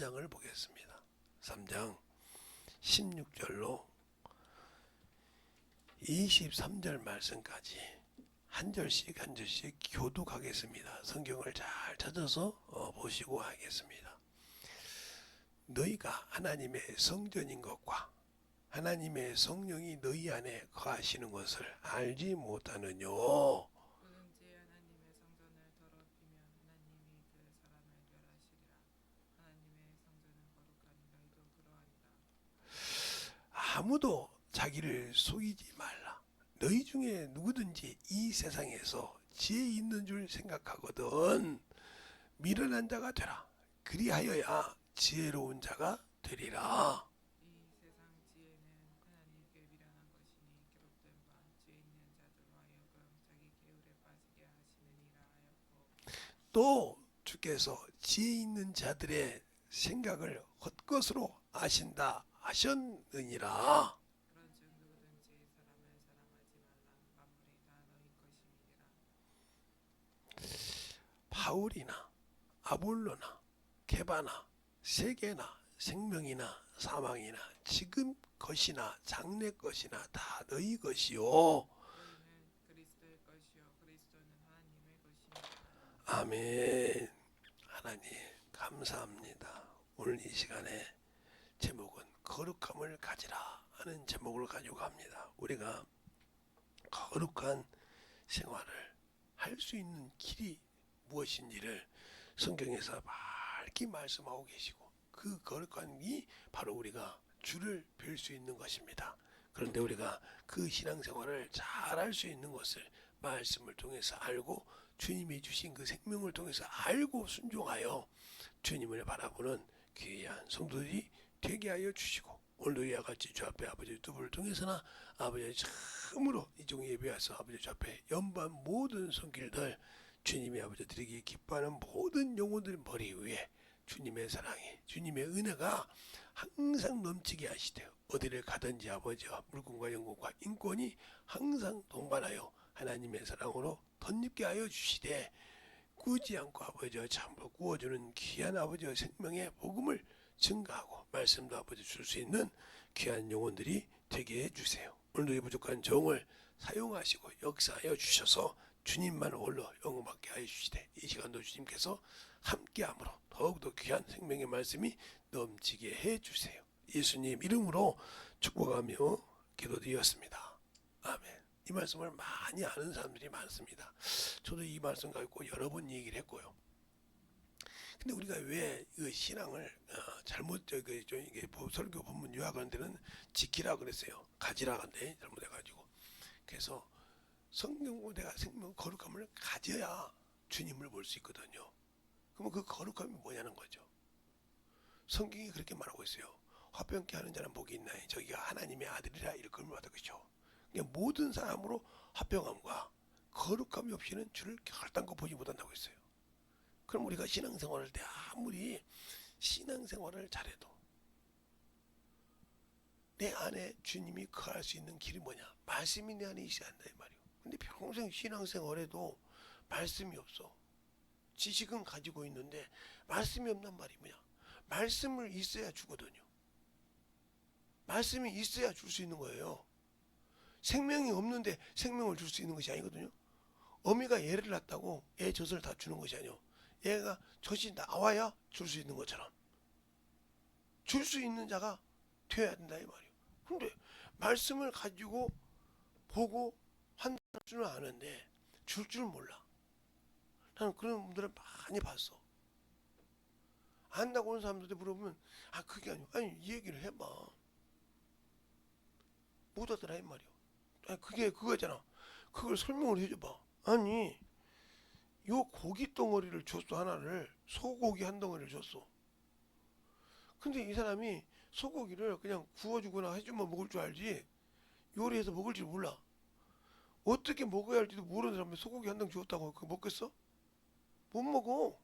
3장을 보겠습니다. 3장 16절로 23절 말씀까지 한 절씩 한 절씩 교독하겠습니다. 성경을 잘 찾아서 보시고 하겠습니다. 너희가 하나님의 성전인 것과 하나님의 성령이 너희 안에 거하시는 것을 알지 못하느뇨. 누구든지 하나님의 성전을 더럽히면 하나님이 그 사람을 멸하시리라. 하나님의 성전은 거룩하니 너희도 그러하리라. 아무도 자기를 속이지 말라. 너희 중에 누구든지 이 세상에서 지혜 있는 줄 생각하거든 미련한 자가 되라. 그리하여야 지혜로운 자가 되리라. 이 세상 지혜는 하나님께 미련한 것이니 기록된 바 지혜 있는 자들로 하여금 자기 계율에 빠지게 하시느니라 하였고, 또 주께서 지혜 있는 자들의 생각을 헛것으로 아신다 하셨느니라. 그런즉 누구든지 사람을 사랑하지 말라. 만물이 다 너희 것임이니라. 바울이나 아볼로나 게바나 세계나 생명이나 사망이나 지금 것이나 장래 것이나 다 너희 것이요. 너희는 그리스도의 것이요 그리스도는 하나님의 것이니라. 아멘. 하나님 감사합니다. 오늘 이 시간에 제목은 거룩함을 가지라 하는 제목을 가지고 합니다. 우리가 거룩한 생활을 할 수 있는 길이 무엇인지를 성경에서 밝히 말씀하고 계시고 그 거룩함이 바로 우리가 주를 뵐 수 있는 것입니다. 그런데 우리가 그 신앙생활을 잘 할 수 있는 것을 말씀을 통해서 알고 주님이 주신 그 생명을 통해서 알고 순종하여 주님을 바라보는 귀한 성도들이 되게 하여 주시고 오늘도 이와 같이 주 앞에 아버지 유튜브를 통해서나 아버지 참으로 이종 예배와서 아버지 주 앞에 연반 모든 손길들 주님의 아버지 드리기 기뻐하는 모든 영혼들 머리 위에 주님의 사랑이 주님의 은혜가 항상 넘치게 하시되 어디를 가든지 아버지와 물건과 영혼과 인권이 항상 동반하여 하나님의 사랑으로 덧입게 하여 주시되 꾸지 않고 아버지와 참으로 구워주는 귀한 아버지와 생명의 복음을 증가하고 말씀도 아버지 줄 수 있는 귀한 영혼들이 되게 해주세요. 오늘도 이 부족한 정을 사용하시고 역사하여 주셔서 주님만 홀로 영광받게 하여 주시되 이 시간도 주님께서 함께함으로 더욱더 귀한 생명의 말씀이 넘치게 해주세요. 예수님 이름으로 축복하며 기도드렸습니다. 아멘. 이 말씀을 많이 아는 사람들이 많습니다. 저도 이 말씀 가지고 여러 번 얘기를 했고요. 근데 우리가 왜 그 신앙을 잘못 이게 설교 본문 요약하는 데는 지키라 그랬어요. 가지라 한데 잘못해가지고. 그래서 성경으로 내가 생명 거룩함을 가져야 주님을 볼 수 있거든요. 그러면 그 거룩함이 뭐냐는 거죠. 성경이 그렇게 말하고 있어요. 화평케 하는 자는 복이 있나니 저기가 하나님의 아들이라 이렇게 말하는 것이죠. 그냥 모든 사람으로 화평함과 거룩함이 없이는 주를 결단코 보지 못한다고 했어요. 그럼 우리가 신앙생활을 때 아무리 신앙생활을 잘해도 내 안에 주님이 거할 수 있는 길이 뭐냐? 말씀이 내 안에 있어야 한다 이 말이에요. 근데 평생 신앙생활에도 말씀이 없어. 지식은 가지고 있는데 말씀이 없단 말이 뭐냐? 말씀을 있어야 주거든요. 말씀이 있어야 줄 수 있는 거예요. 생명이 없는데 생명을 줄 수 있는 것이 아니거든요. 어미가 애를 낳았다고 애 젖을 다 주는 것이 아니요. 얘가 젖이 나와야 줄 수 있는 것처럼 줄 수 있는 자가 되어야 된다 이 말이에요. 근데 말씀을 가지고 보고 한다는 줄은 아는데 줄 줄 몰라. 나는 그런 분들을 많이 봤어. 안다고 하는 사람들한테 물어보면 그게 아니고 아니 이 얘기를 해봐. 못 하더라 이 말이요. 그게 그거잖아. 그걸 설명을 해줘봐. 아니 요 고기 덩어리를 줬어. 하나를 소고기 한 덩어리를 줬어. 근데 이 사람이 소고기를 그냥 구워주거나 해주면 먹을 줄 알지 요리해서 먹을 줄 몰라. 어떻게 먹어야 할지도 모르는 사람이 소고기 한 덩 주었다고 그거 먹겠어? 못 먹어.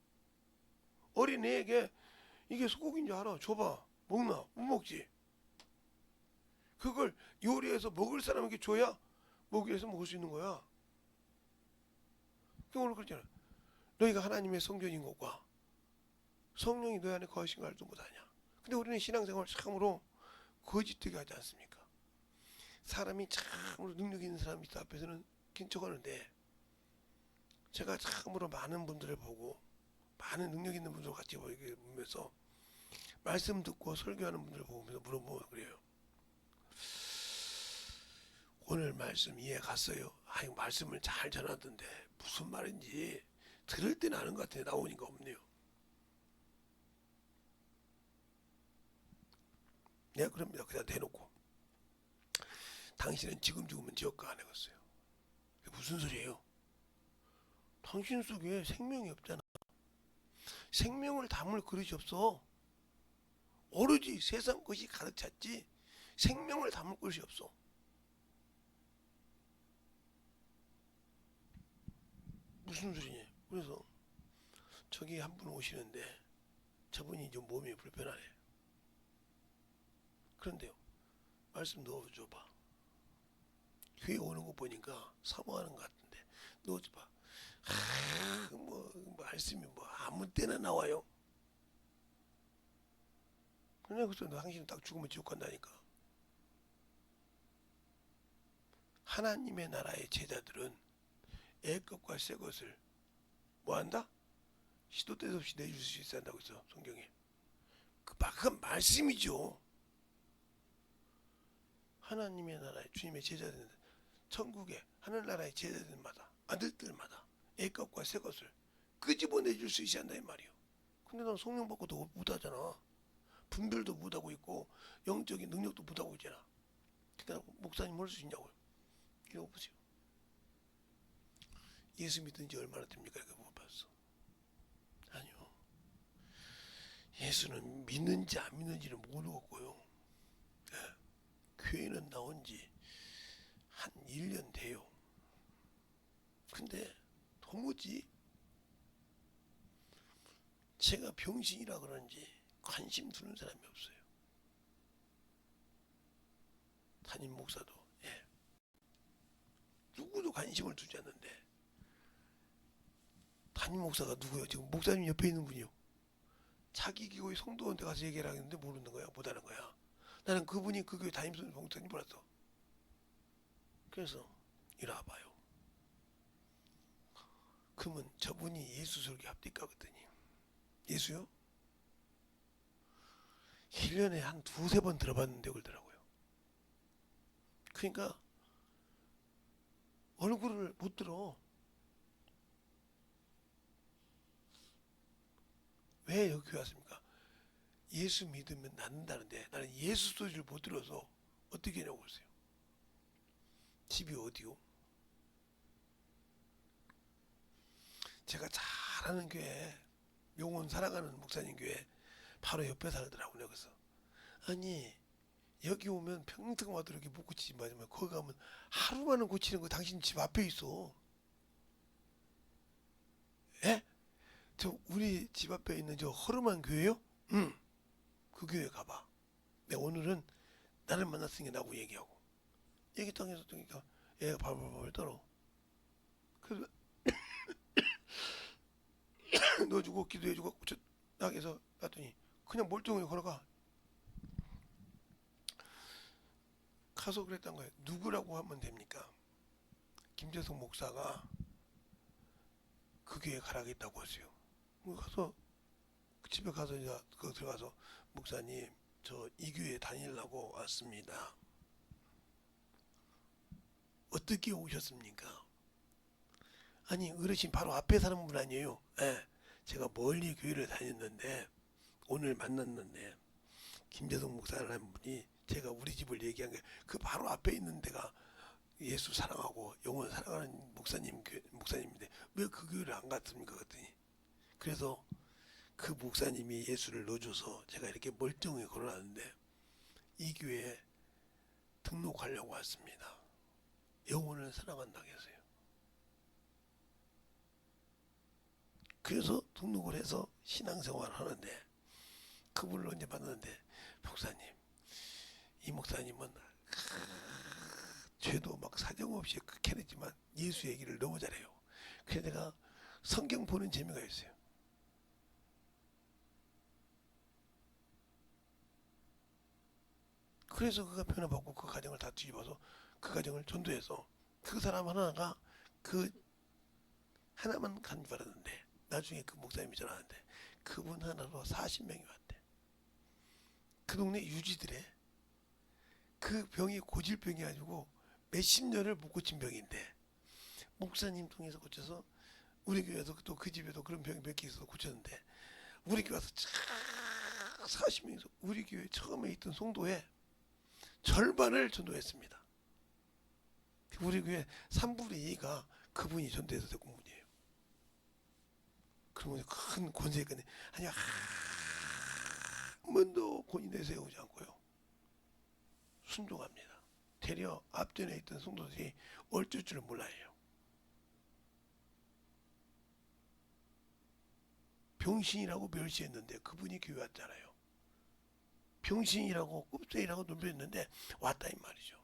어린애에게 이게 소고기인 줄 알아. 줘봐. 먹나? 못 먹지. 그걸 요리해서 먹을 사람에게 줘야 먹기 위해서 먹을 수 있는 거야. 오늘 그렇잖아. 너희가 하나님의 성전인 것과 성령이 너희 안에 거하신 걸 알도 못하냐. 근데 우리는 신앙생활 참으로 거짓되게 하지 않습니까? 사람이 참으로 능력 있는 사람이 있다 앞에서는 긴척하는데, 제가 참으로 많은 분들을 보고 많은 능력 있는 분들 같이 보면서 말씀 듣고 설교하는 분들 보면서 물어보면 그래요. 오늘 말씀 이해 갔어요? 아니, 말씀을 잘 전하던데 무슨 말인지 들을 때는 아는 것 같은데 나오니까 없네요. 내가 그럽니다. 그냥 대놓고 당신은 지금 죽으면 지옥가 안 해갔어요. 무슨 소리예요? 당신 속에 생명이 없잖아. 생명을 담을 그릇이 없어. 오로지 세상 것이 가득 찼지 생명을 담을 것이 없어. 무슨 소리냐. 그래서 저기 한 분 오시는데 저분이 좀 몸이 불편하네. 그런데요, 말씀 넣어줘봐. 교회 오는 거 보니까 사모하는 것 같은데 넣어줘봐. 말씀이 뭐 아무 때나 나와요. 그래서 당신은 딱 죽으면 지옥 간다니까. 하나님의 나라의 제자들은 애것과 새 것을 뭐한다? 시도 때도 없이 내줄 수 있어 한다고 있어 성경에. 그건 말씀이죠. 하나님의 나라의 주님의 제자들은 천국의 하늘나라의 제자들마다 아들들마다 애것과 새 것을 끄집어내줄 수 있어야 한다 이 말이요. 근데 난 성령 받고도 못하잖아. 분별도 못하고 있고 영적인 능력도 못하고 있잖아. 그러니까 목사님 할 수 있냐고요. 이거 보세요. 예수 믿은 지 얼마나 됩니까? 이거 못 봤어. 아니요. 예수는 믿는지 안 믿는지는 모르겠고요. 네. 교회는 나온 지 한 1년 돼요. 근데 도무지 제가 병신이라 그런지 관심 두는 사람이 없어요. 담임 목사도 누구도 관심을 두지 않는데, 담임 목사가 누구예요? 지금 목사님 옆에 있는 분이요. 자기 교회 성도한테 가서 얘기를 하겠는데 모르는 거야, 못하는 거야. 나는 그분이 그 교회 담임 목사님 몰랐어. 그래서 이리 와봐요. 그러면 저분이 예수 설교 합니까? 그랬더니 예수요? 1년에 한 두세 번 들어봤는데 그러더라고요. 그러니까 얼굴을 못 들어. 왜 여기 왔습니까? 예수 믿으면 낫는다는데 나는 예수 소리를 못 들어서 어떻게 하냐고 그랬어요. 집이 어디요? 제가 잘 아는 교회, 용원 사랑하는 목사님 교회 바로 옆에 살더라고요. 그래서 아니 여기 오면 평생 와도 이렇게 못 고치지 마지막 거기 가면 하루만은 고치는 거 당신 집 앞에 있어. 예? 저 우리 집 앞에 있는 저 허름한 교회요? 응. 그 교회 가봐. 내가 오늘은 나를 만났으니까 나하고 얘기하고 얘기 땅에서 뜨니까 얘가 발발발 떨어. 그래서 넣어주고 기도해주고 나게서 갔더니 그냥 멀쩡히 걸어가. 가서 그랬단 거예요. 누구라고 하면 됩니까? 김재성 목사가 그 교회 가라겠다고 했어요. 가서 집에 가서 이제 그 들어가서 목사님 저 이 교회 다니려고 왔습니다. 어떻게 오셨습니까? 아니 어르신 바로 앞에 사는 분 아니에요. 예. 제가 멀리 교회를 다녔는데 오늘 만났는데 김재성 목사라는 분이 제가 우리 집을 얘기한 게 그 바로 앞에 있는 데가 예수 사랑하고 영혼 사랑하는 목사님인데 왜 그 교회를 안 갔습니까? 그랬더니 그래서 그 목사님이 예수를 넣어줘서 제가 이렇게 멀쩡히 걸어놨는데 이 교회에 등록하려고 왔습니다. 영혼을 사랑한다고 했어요. 그래서 등록을 해서 신앙생활을 하는데 그분을 언제 만났는데 목사님 이 목사님은 죄도 막 사정없이 극해냈지만 예수 얘기를 너무 잘해요. 그래서 내가 성경 보는 재미가 있어요. 그래서 그가 변화받고 그 가정을 다 뒤집어서 그 가정을 전도해서 그 사람 하나가 그 하나만 간주받았는데 나중에 그 목사님이 전화하는데 그분 하나로 40명이 왔대. 그 동네 유지들에 그 병이 고질병이 아니고 몇십 년을 못 고친 병인데 목사님 통해서 고쳐서 우리 교회에서 또 그 집에도 그런 병이 몇 개 있어서 고쳤는데 우리 교회 와서 40명이서 우리 교회 처음에 있던 송도에 절반을 전도했습니다. 우리 교회 3분의 2가 그분이 전도해서 된 공문이에요. 그러면 큰 권세가 아니 한 번도 권위 내세우지 않고요. 순종합니다. 되려 앞전에 있던 성도들이 어쩔 줄을 몰라요. 병신이라고 멸시했는데 그분이 교회 왔잖아요. 병신이라고 꼽새이라고 놀렸는데 왔다 이 말이죠.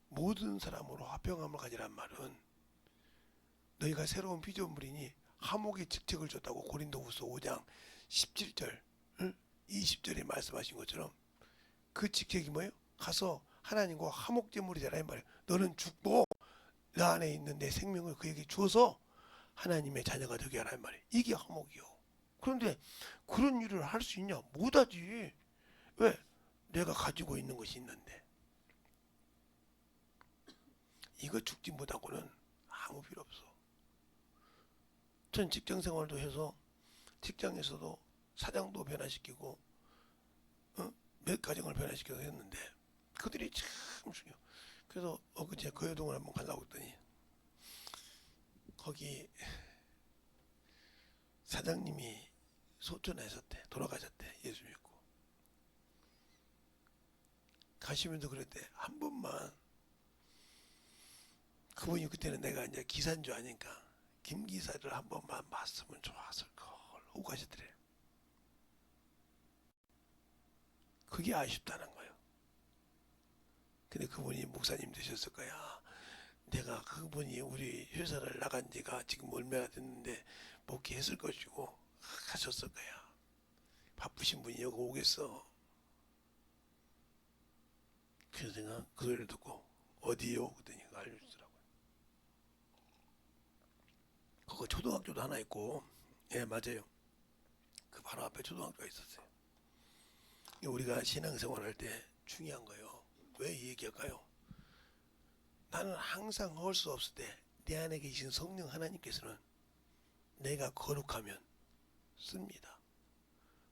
모든 사람으로 화평함을 가지란 말은 너희가 새로운 피조물이니 화목의 직책을 줬다고 고린도후서 5장 17절 20절에 말씀하신 것처럼 그 직책이 뭐예요? 가서 하나님과 화목제물이 되라 이 말이에요. 너는 죽고 나 안에 있는 내 생명을 그에게 주어서 하나님의 자녀가 되게 하라 이 말이에요. 이게 화목이요. 그런데 그런 일을 할 수 있냐? 못하지. 왜? 내가 가지고 있는 것이 있는데 이거 죽지 못하고는 아무 필요 없어. 전 직장 생활도 해서 직장에서도 사장도 변화시키고 몇 가정을 변화시켜서 했는데 그들이 참 중요. 그래서 엊그제 거여동을 한번 가려고 했더니 거기 사장님이 소천하셨대. 돌아가셨대. 예수 믿고 가시면서 그랬대. 한 번만 그분이 그때는 내가 이제 기사인 줄 아니까 김 기사를 한 번만 봤으면 좋았을 걸 하고 가시더래. 그게 아쉽다는 거예요. 근데 그분이 목사님 되셨을 거야. 내가 그분이 우리 회사를 나간 지가 지금 얼마나 됐는데 목회했을 것이고 가셨을 거야. 바쁘신 분이 여기 오겠어. 그래서 내가 그 소리를 듣고 어디요? 그랬더니 알려주더라고요. 그거 초등학교도 하나 있고 예 맞아요. 그 바로 앞에 초등학교가 있었어요. 우리가 신앙생활 할 때 중요한 거예요. 왜 이 얘기할까요? 나는 항상 할 수 없을 때 내 안에 계신 성령 하나님께서는 내가 거룩하면 씁니다.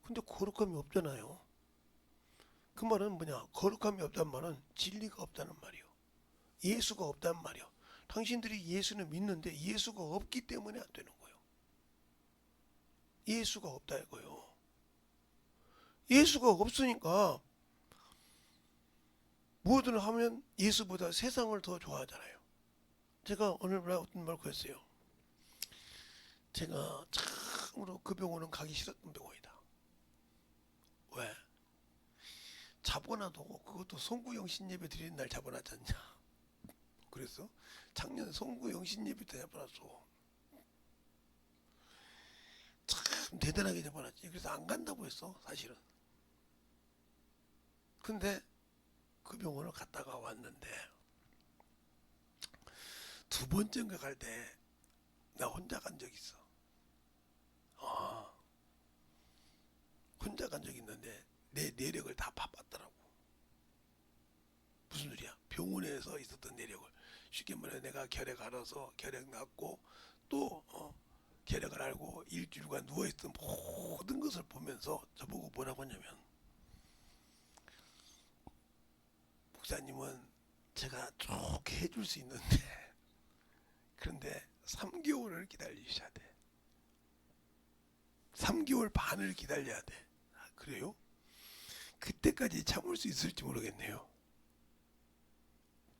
근데 거룩함이 없잖아요. 그 말은 뭐냐? 거룩함이 없단 말은 진리가 없다는 말이요. 예수가 없단 말이요. 당신들이 예수는 믿는데 예수가 없기 때문에 안 되는 거예요. 예수가 없다 이거요. 예수가 없으니까 뭐든 하면 예수보다 세상을 더 좋아하잖아요. 제가 오늘 어떤 말 그랬어요. 제가 참으로 그 병원은 가기 싫었던 병원이다. 왜? 잡아놔도 그것도 송구영신 예배 드리는 날 잡아놨지 않냐. 그래서 작년 송구영신 예배 때 잡아놨어. 참 대단하게 잡아놨지. 그래서 안 간다고 했어 사실은. 근데 그 병원을 갔다가 왔는데 두 번째인가 갈 때 나 혼자 간 적 있어. 혼자 간 적 있는데 내 내력을 다 파봤더라고. 무슨 소리야? 병원에서 있었던 내력을 쉽게 말해 내가 결핵 알아서 결핵 났고 또 결핵을 알고 일주일간 누워있던 모든 것을 보면서 저보고 뭐라고 하냐면 목사님은 제가 좋게 해줄 수 있는데 그런데 3개월을 기다리셔야 돼. 3개월 반을 기다려야 돼. 아, 그래요? 그때까지 참을 수 있을지 모르겠네요.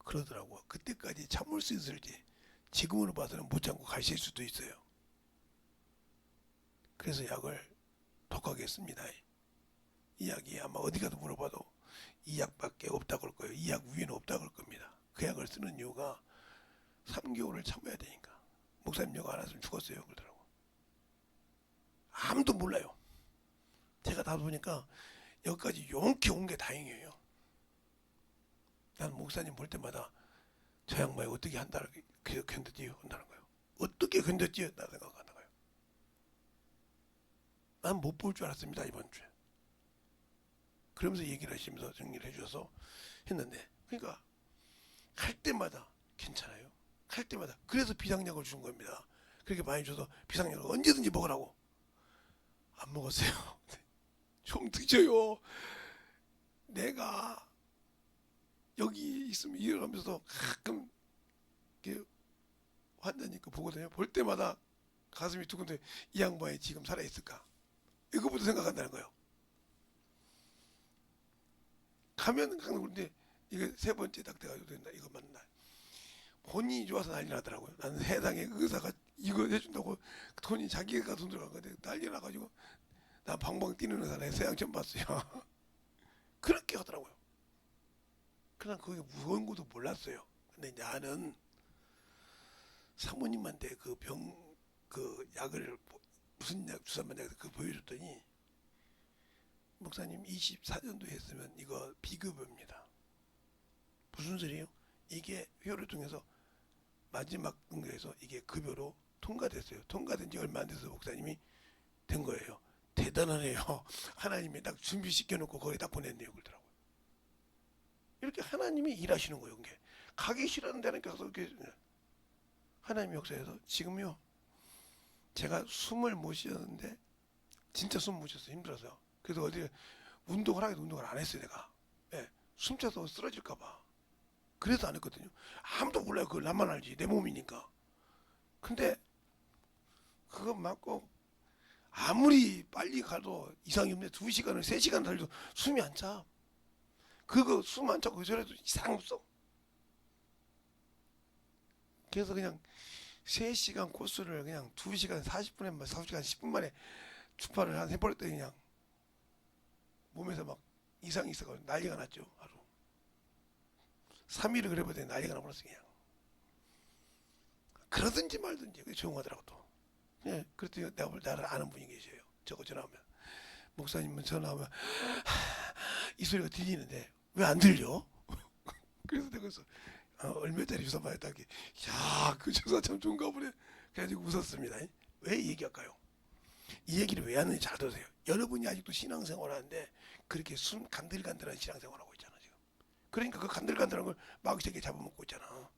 그러더라고. 그때까지 참을 수 있을지 지금으로 봐서는 못 참고 가실 수도 있어요. 그래서 약을 독하게 씁니다. 이 약이 아마 어디 가서 물어봐도 이 약밖에 없다고 할 거예요. 이 약 위에는 없다고 할 겁니다. 그 약을 쓰는 이유가 3개월을 참아야 되니까. 목사님 이거 안 했으면 죽었어요. 그러더라고. 아무도 몰라요. 제가 다 보니까 여기까지 용케 온 게 다행이에요. 난 목사님 볼 때마다 저 양반이 어떻게 한다는 게 견뎠지요? 한다는 거예요. 어떻게 견뎠지요? 나 생각하는 거예요. 난 못 볼 줄 알았습니다, 이번 주에. 그러면서 얘기를 하시면서 정리를 해주셔서 했는데, 그러니까 갈 때마다 괜찮아요. 갈 때마다. 그래서 비상약을 준 겁니다. 그렇게 많이 줘서 비상약을 언제든지 먹으라고. 안 먹었어요. 좀 드셔요. 내가 여기 있으면 일어나면서도 가끔 이렇게 환자님 거 보거든요. 볼 때마다 가슴이 두근데 이 양반이 지금 살아있을까? 이거부터 생각한다는 거예요. 가면 항상 그런데 이게 세 번째 딱 돼가지고 된다. 이거 맞나? 본인이 좋아서 난리 나더라고요. 나는 세상에 의사가 이거 해준다고 돈이 자기가 돈 들어간 건데 난리 나가지고 나 방방 뛰는 의사 내 세상 처음 봤어요. 그렇게 하더라고요. 그냥 그게 무서운 것도 몰랐어요. 근데 나는 사모님한테 그 약을 무슨 약 주사 맞냐고 그 보여줬더니 목사님 24년도 했으면 이거 비급여입니다. 무슨 소리예요? 이게 회원을 통해서 마지막 등급에서 이게 급여로 통과됐어요. 통과된 지 얼마 안 돼서 목사님이 된 거예요. 대단하네요. 하나님이 딱 준비시켜놓고 거기 딱 보냈네요. 그러더라고요. 이렇게 하나님이 일하시는 거예요. 이게 가기 싫어하는 데는 계속 이렇게 하나님 역사에서 지금요. 제가 숨을 못 쉬었는데 진짜 숨 못 쉬었어요. 힘들어서. 그래서 어디 운동을 하기도 운동을 안 했어요. 내가. 예, 숨차서 쓰러질까 봐. 그래서 안 했거든요. 아무도 몰라요. 그걸 나만 알지. 내 몸이니까. 근데 그거 맞고 아무리 빨리 가도 이상이 없네. 2시간을 3시간 달려도 숨이 안 차. 그거 숨 안 차고 그 전에도 이상 없어. 그래서 그냥 3시간 코스를 그냥 2시간 40분에 4시간 10분 만에 주파를 한 해버렸더니 그냥 몸에서 막 이상이 있어가지고 난리가 났죠. 하루 3일을 그래봤더니 난리가 나버렸어. 그냥 그러든지 말든지 그게 조용하더라고 또. 예, 그랬더니 내가 볼 때 나를 아는 분이 계셔요. 저거 전화하면 목사님은 전화하면 이 소리가 들리는데 왜 안 들려? 그래서 내가 그래서 얼마짜리 주사 맞았다기. 야, 그 주사 참 좋은가 보네. 그래가지고 웃었습니다. 왜 얘기할까요? 이 얘기를 왜 하는지 잘 들으세요. 여러분이 아직도 신앙생활 하는데 그렇게 숨 간들간들한 신앙생활 하고 있잖아 지금. 그러니까 그 간들간들한 걸 마귀새끼 잡아먹고 있잖아.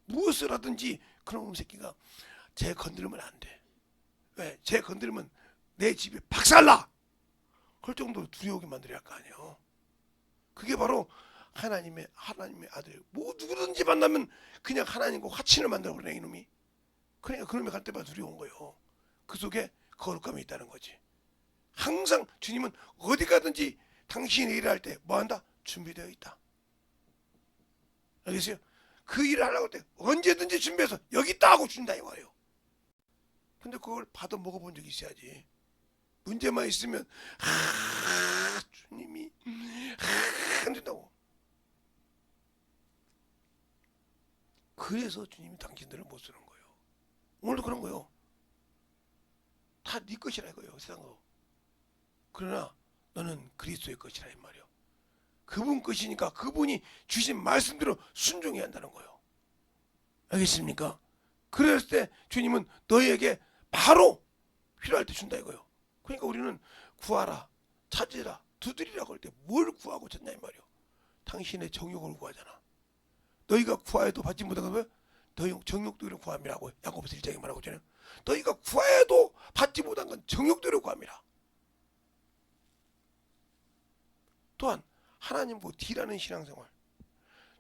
무엇을 하든지 그놈 새끼가 쟤 건드리면 안 돼. 왜? 쟤 건드리면 내 집에 박살나. 그럴 정도로 두려우게 만들어야 할 거 아니에요. 그게 바로 하나님의 아들. 뭐 누구든지 만나면 그냥 하나님과 화친을 만들어버리네 이놈이. 그러니까 그놈이 갈 때마다 두려운 거예요. 그 속에 거룩함이 있다는 거지. 항상 주님은 어디 가든지 당신이 일을 할 때 뭐한다? 준비되어 있다. 알겠어요? 그 일을 하려고 할 때 언제든지 준비해서 여기 있다 하고 준다 이거예요. 근데 그걸 받아 먹어본 적이 있어야지. 문제만 있으면 주님이 안 된다고. 그래서 주님이 당신들을 못 쓰는 거예요. 오늘도 그런 거예요. 다 네 것이라 이거예요. 세상으로. 그러나 너는 그리스도의 것이라 이 말이에요. 그분 것이니까 그분이 주신 말씀대로 순종해야 한다는 거예요. 알겠습니까? 그랬을 때 주님은 너희에게 바로 필요할 때 준다 이거예요. 그러니까 우리는 구하라, 찾으라, 두드리라고 할 때 뭘 구하고 찾냐 이 말이에요. 당신의 정욕을 구하잖아. 너희가 구하여도 받지 못한 것은 너희 정욕들을 구함이라고 야고보서 1장에 말하고 있잖아요. 너희가 구하여도 받지 못한 건 정욕들을 구함이라. 또한 하나님 보고 딜하는 신앙생활.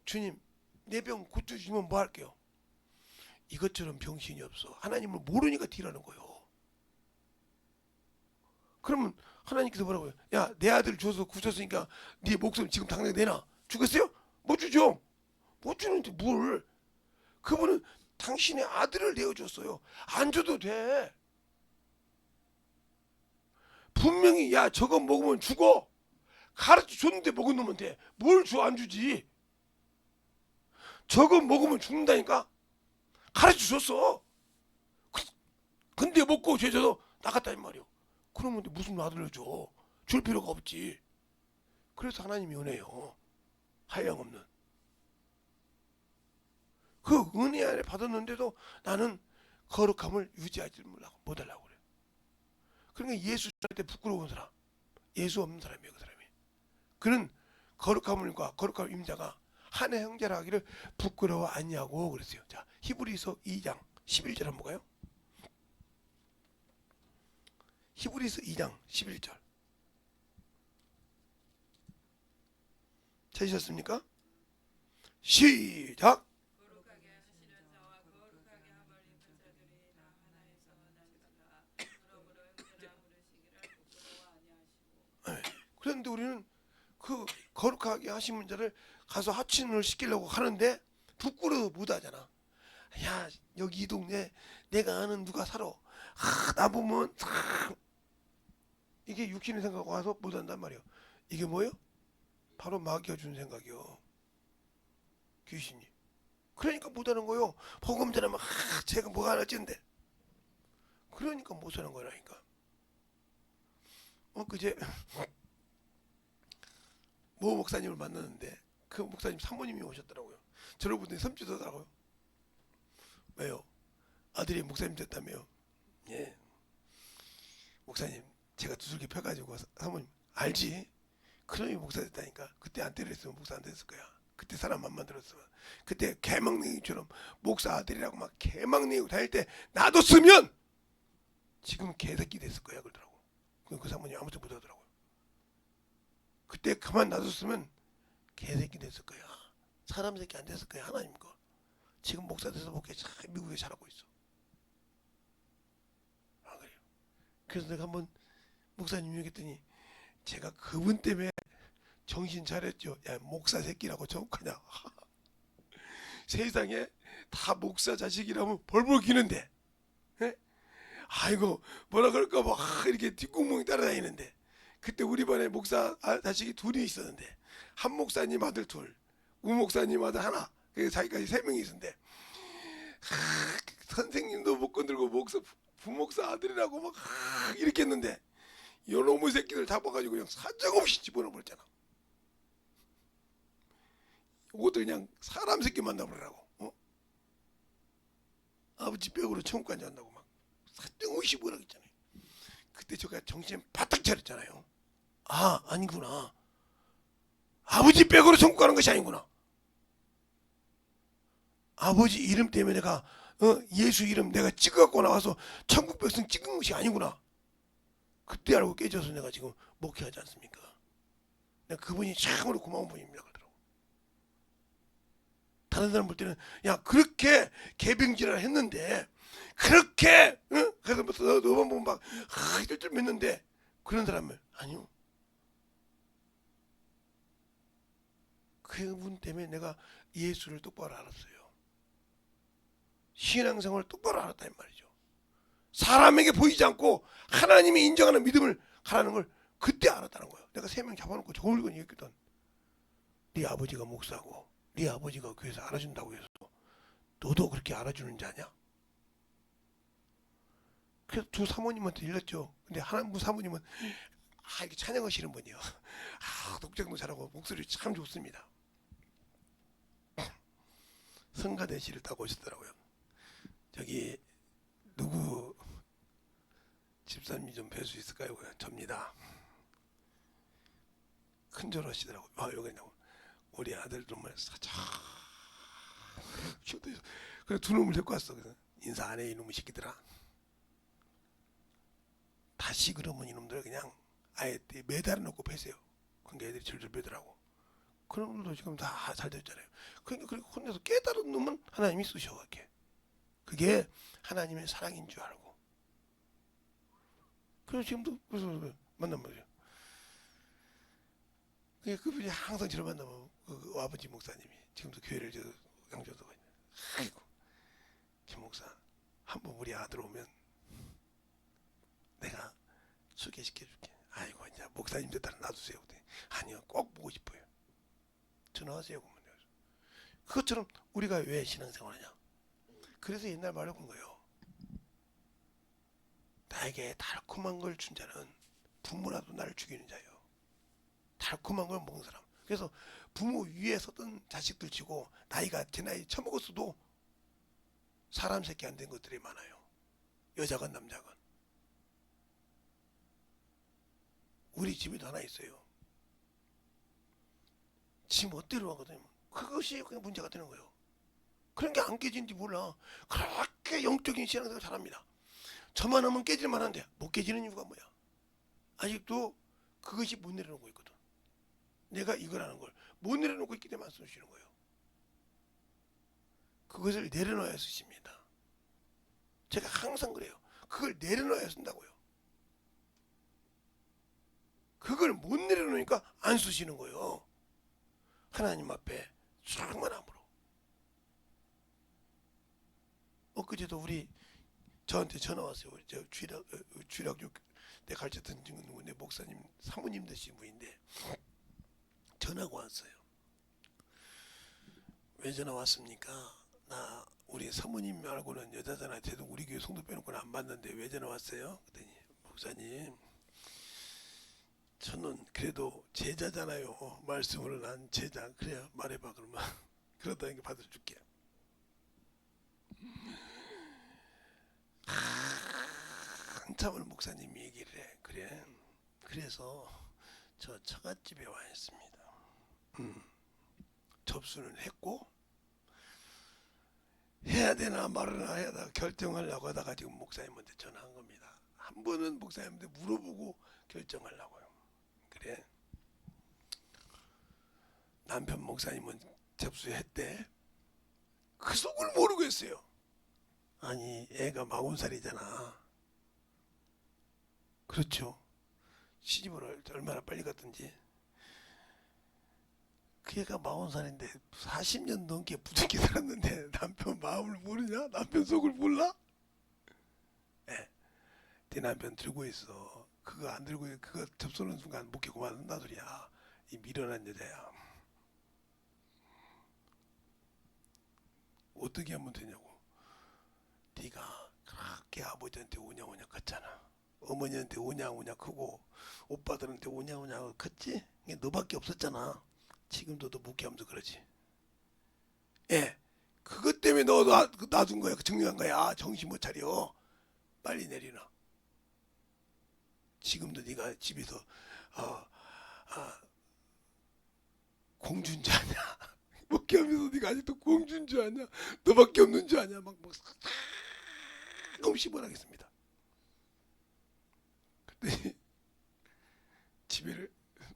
주님 내 병 고쳐주시면 뭐 할게요? 이것처럼 병신이 없어. 하나님을 모르니까 딜하는 거예요. 그러면 하나님께서 뭐라고 해요? 야, 내 아들 줘서 구쳤으니까 네 목숨 지금 당장 내놔. 주겠어요? 못 주죠. 못 주는데 뭘. 그분은 당신의 아들을 내어줬어요. 안 줘도 돼. 분명히 야 저거 먹으면 죽어. 가르쳐 줬는데 먹은 놈은 돼. 뭘 줘 안 주지. 저거 먹으면 죽는다니까. 가르쳐 줬어. 근데 먹고 죄져서 나갔다 이 말이요. 그러면 무슨 아들을 줘? 줄 필요가 없지. 그래서 하나님이 은혜요. 한량없는. 그 은혜 안에 받았는데도 나는 거룩함을 유지하지 못하려고 그래. 그러니까 예수 할 때 부끄러운 사람, 예수 없는 사람이에요, 그 사람이. 그는 거룩함과 거룩함 임자가 하나의 형제라 하기를 부끄러워 아니하고 그랬어요. 자, 히브리서 2장 11절 한번 볼까요? 히브리서 2장 11절. 찾으셨습니까? 시작. 거룩하게 하시는 자와 거룩하게 함을 입은 자들이 다 하나에서 나시다가 그러므로 형제라 부르시기를 부끄러워 아니하시고. 그런데 우리는 그 거룩하게 하신 자를 가서 하친을 시키려고 하는데 부끄러워 못하잖아. 야, 여기 이 동네 내가 아는 누가 살아. 나 보면 이게 육신의 생각 와서 못한단 말이야. 이게 뭐예요? 바로 마귀가 준 생각이요. 귀신이. 그러니까 못하는 거요. 복음 전하면 제가 뭐가 하나 찐데. 그러니까 못하는 거라니까. 그제 모 목사님을 만났는데 그 목사님 사모님이 오셨더라고요. 저를 보더니 섬찟하더라고요. 왜요? 아들이 목사님 됐다며요. 예. 목사님 제가 두들겨 펴가지고 사모님 알지? 그놈이 목사 됐다니까. 그때 안 때렸으면 목사 안 됐을 거야. 그때 사람 안 만들었으면. 그때 개막냉이처럼 목사 아들이라고 막 개막냉이고 다닐 때 놔뒀으면 지금 개새끼 됐을 거야 그러더라고. 그 사모님 아무튼 못하더라고요. 그때 가만 놔뒀으면 개새끼 됐을 거야. 사람 새끼 안 됐을 거야. 하나님 거. 지금 목사 돼서 목회 잘 미국에 잘하고 있어. 아 그래요. 그래서 내가 한번 목사님 얘기했더니 제가 그분 때문에 정신 차렸죠. 야 목사 새끼라고 저하냐. 세상에 다 목사 자식이라면 벌벌 기는데, 예? 아이고 뭐라 그럴까 봐 이렇게 뒷구멍이 따라다니는데 그때 우리 반에 목사 자식이 둘이 있었는데 한 목사님 아들 둘, 우 목사님 아들 하나, 자기까지 세 명이 있었는데 선생님도 못 건들고 목사 부목사 아들이라고 막 이렇게 했는데 요놈의 새끼들 잡아가지고 그냥 사정없이 집어넣어 버렸잖아. 이것도 그냥 사람 새끼 만나버리라고. 아버지 벽으로 천국까지 한다고 막 사정없이 뭐라 했잖아요. 그때 제가 정신 바짝 차렸잖아요. 아 아니구나. 아버지 벽으로 천국 가는 것이 아니구나. 아버지 이름 때문에 내가 예수 이름 내가 찍어갖고 나와서 천국 백성 찍은 것이 아니구나. 그때 알고 깨져서 내가 지금 목회하지 않습니까? 내가 그분이 참으로 고마운 분입니다. 그러더라고. 다른 사람 볼 때는 야 그렇게 개병질을 했는데 그렇게 그래서 너만 보면 막 이럴 줄 믿는데 그런 사람을 아니요. 그분 때문에 내가 예수를 똑바로 알았어요. 신앙생활을 똑바로 알았단 말이죠. 사람에게 보이지 않고 하나님이 인정하는 믿음을 하라는 걸 그때 알았다는 거예요. 내가 세 명 잡아놓고 저울건 얘기했거든. 네 아버지가 목사고 네 아버지가 교회에서 알아준다고 해서 너도 그렇게 알아주는 자냐? 그래서 두 사모님한테 일렀죠. 근데 하나님 사모님은 이렇게 찬양하시는 분이요. 독장도 잘하고 목소리 참 좋습니다. 성가대시를 따고 오셨더라고요. 저기 누구 집사님 좀 뵐 수 있을까요? 접니다. 큰절 하시더라고요. 여기 우리 아들 정말 사자. 그래 두 놈을 데리고 왔어. 그래서 인사 안 해 이놈의 새끼들아. 다시 그러면 이놈들 그냥 아예 매달아 놓고 패세요. 그러니까 애들이 절절 빼더라고. 그런 놈들도 지금 다 잘 됐잖아요. 그러니까 그렇게 혼자서 깨달은 놈은 하나님이 쓰셔 그렇게. 그게 하나님의 사랑인 줄 알고. 그래서 지금도 그래서 만나면 그분이 항상 저를 만나면 그 아버지 목사님이 지금도 교회를 양조도 있네. 아이고 김 목사 한번 우리 아들 오면 내가 소개시켜줄게. 아이고 이제 목사님 됐다는 놔두세요. 아니요 꼭 보고 싶어요. 전화하세요. 그것처럼 우리가 왜 신앙생활하냐. 그래서 옛날 말을 건 거예요. 나에게 달콤한 걸 준 자는 부모라도 나를 죽이는 자예요. 달콤한 걸 먹은 사람. 그래서 부모 위에 섰던 자식들 치고 나이가 제 나이 처먹었어도 사람 새끼 안 된 것들이 많아요. 여자건 남자건. 우리 집에도 하나 있어요. 지 멋대로 하거든요. 그것이 그냥 문제가 되는 거예요. 그런 게 안 깨지는지 몰라. 그렇게 영적인 신앙생활 잘합니다. 저만 하면 깨질 만한데 못 깨지는 이유가 뭐야? 아직도 그것이 못 내려놓고 있거든. 내가 이거라는 걸 못 내려놓고 있기 때문에 안 쓰시는 거예요. 그것을 내려놔야 쓰십니다. 제가 항상 그래요. 그걸 내려놔야 쓴다고요. 그걸 못 내려놓으니까 안 쓰시는 거예요. 하나님 앞에 충만함으로. 엊그제도 저한테 전화 왔어요. 우리 저 주일학교 때 가르쳤던 내 목사님 사모님 되신 분인데 전화가 왔어요. 왜 전화 왔습니까? 나 우리 사모님 말고는 여자잖아. 쟤도 우리 교회 성도 빼놓고는 안 봤는데 왜 전화 왔어요? 그랬더니 목사님 저는 그래도 제자잖아요. 말씀을 난 제자. 그래야 말해봐 그러면 그러다니까 받아줄게. 한참을 목사님이 얘기를 해. 그래. 그래서 저 처갓집에 와 있습니다. 접수는 했고 해야 되나 말아나 해야 결정하려고 하다가 지금 목사님한테 전화한 겁니다. 한 번은 목사님한테 물어보고 결정하려고요. 그래. 남편 목사님은 접수했대. 그 속을 모르겠어요. 아니 애가 40살이잖아. 그렇죠. 시집을 얼마나 빨리 갔든지. 그 애가 40살인데 40년 넘게 부득이 살았는데 남편 마음을 모르냐? 남편 속을 몰라? 네. 네 남편 들고 있어. 그거 안 들고 그거 접수하는 순간 못 깨고 만든다 소리야. 이 미련한 여자야. 어떻게 하면 되냐고. 네가 그렇게 아버지한테 오냐오냐 컸잖아. 어머니한테 오냐오냐 크고 오빠들한테 오냐오냐 컸지? 너밖에 없었잖아. 지금도 너 묵게하면서 그러지. 예, 그것 때문에 너 놔둔 거야. 정리한 거야. 정신 못 차려. 빨리 내리라. 지금도 네가 집에서 공주인 줄 아냐? 묵게하면서 네가 아직도 공주인 줄 아냐? 너밖에 없는 줄 아냐? 막 조금씩 뭐라겠습니다. 그때